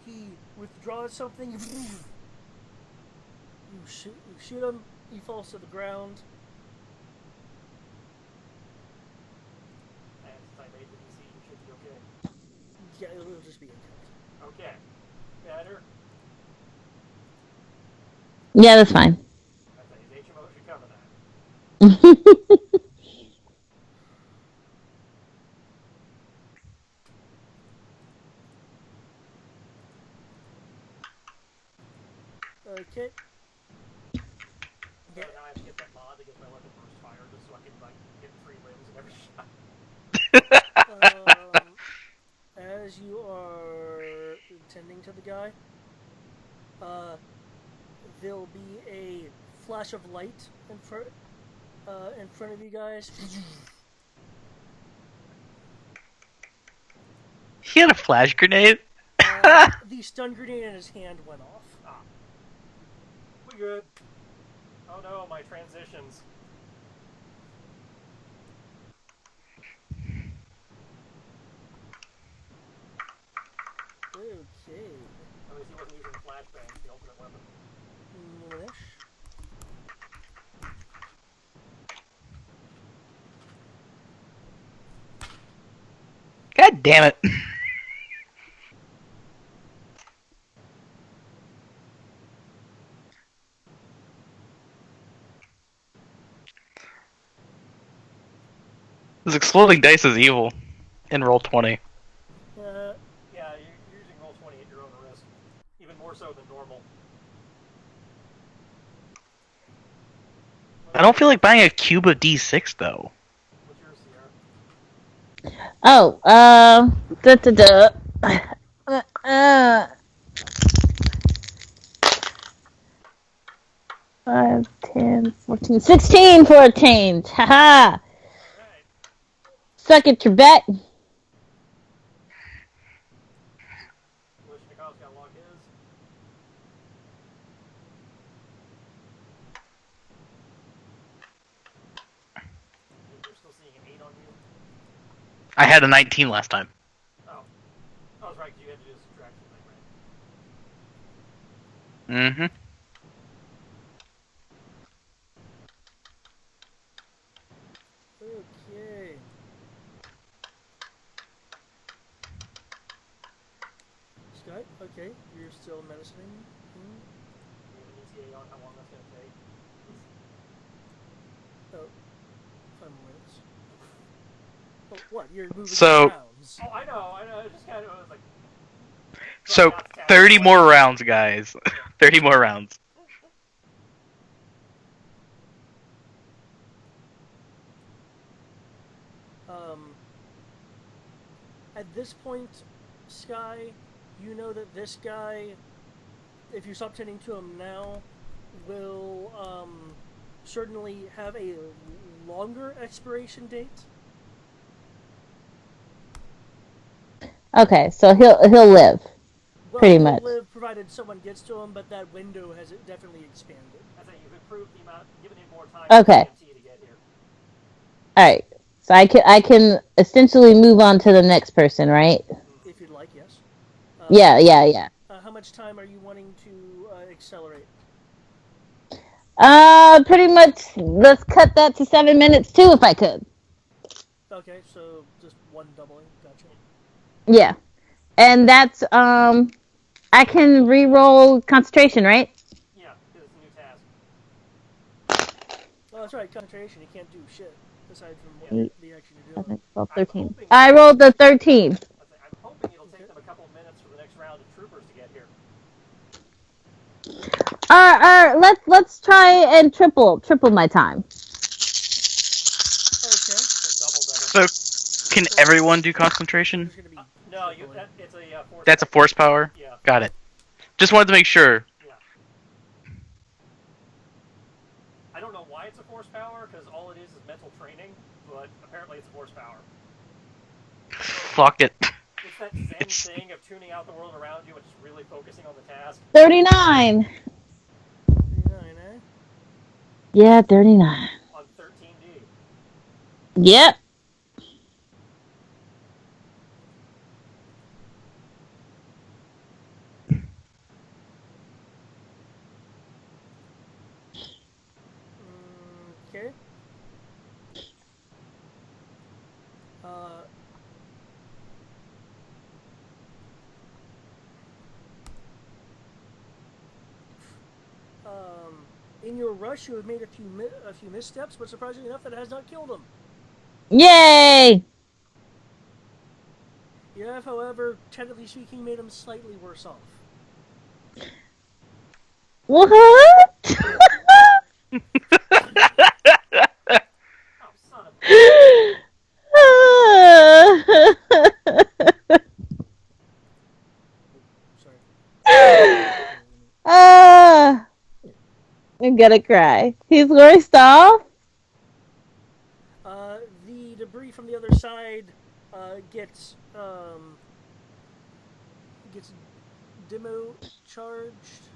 He withdraws something. You shoot him. He falls to the ground. And since I made the DC, you should be okay. Yeah, it'll just be intact. Okay. Better. Yeah, that's fine. I think his HMO should cover that. Okay. So now I have to get that mod to get my weapon burst fire just so I can like get 3 limbs in every shot. As you are tending to the guy, there'll be a flash of light in front of you guys. He had a flash grenade. The stun grenade in his hand went off. Ah. We good. Oh no, my transitions. Okay. At least he wasn't using flashbangs, the ultimate weapon. Milish. God damn it. This exploding dice is evil in roll 20. Uh, Yeah, you're using roll 20 at your own risk. Even more so than normal. I don't feel like buying a cube of D6 though. What's yours, Sierra? Oh, da da da. Uh, 5, 10, 14, 16 for a change. Haha. Alright. Suck it, Trebek. Kalishnikov's got log his. You're still seeing an 8 on you? I had a 19 last time. Oh. I was right, because you had to do a subtraction thing, right? Mm-hmm. okay. Sky, okay, you're still menacing. Do you have an ETA on how long that's going to take? Oh, 5 minutes. Oh, what? You're moving So- rounds. Oh, I know. It just kind of was like... So 30 more rounds, guys. 30 more rounds. At this point, Sky, you know that this guy, if you stop tending to him now, will certainly have a longer expiration date. Okay, so he'll live. Well, Pretty he'll much. live provided someone gets to him, but that window has definitely expanded. I say you've improved the amount, given him more time Okay. for EMT to get here. All right. So I can essentially move on to the next person, right? If you'd like, yes. Yeah. How much time are you wanting to accelerate? Pretty much. Let's cut that to 7 minutes too, if I could. Okay, so just one doubling. Gotcha. Yeah, and that's I can re-roll concentration, right? Yeah, because it's a new task. Oh, that's right. Concentration. You can't do shit aside from what Eight, the action you're doing. 12, I'm 13. hoping- I rolled the 13. I'm hoping it'll take them a couple of minutes for the next round of troopers to get here. Let's try and triple my time. Okay. So double. So, can everyone do concentration? There's gonna be No, doubling. it's a force. That's a force power? Yeah. Got it. Just wanted to make sure. Yeah. I don't know why it's a force power, because all it is mental training, but apparently it's a force power. Fuck it. It's that zen thing of tuning out the world around you and just really focusing on the task. 39. 39, eh? Yeah, 39. On 13D. Yep. Okay. In your rush, you have made a few missteps, but surprisingly enough, that has not killed him. Yay! You have, however, technically speaking, made him slightly worse off. What? Oh, son of a... gonna cry. He's worst off. The debris from the other side gets demo charged.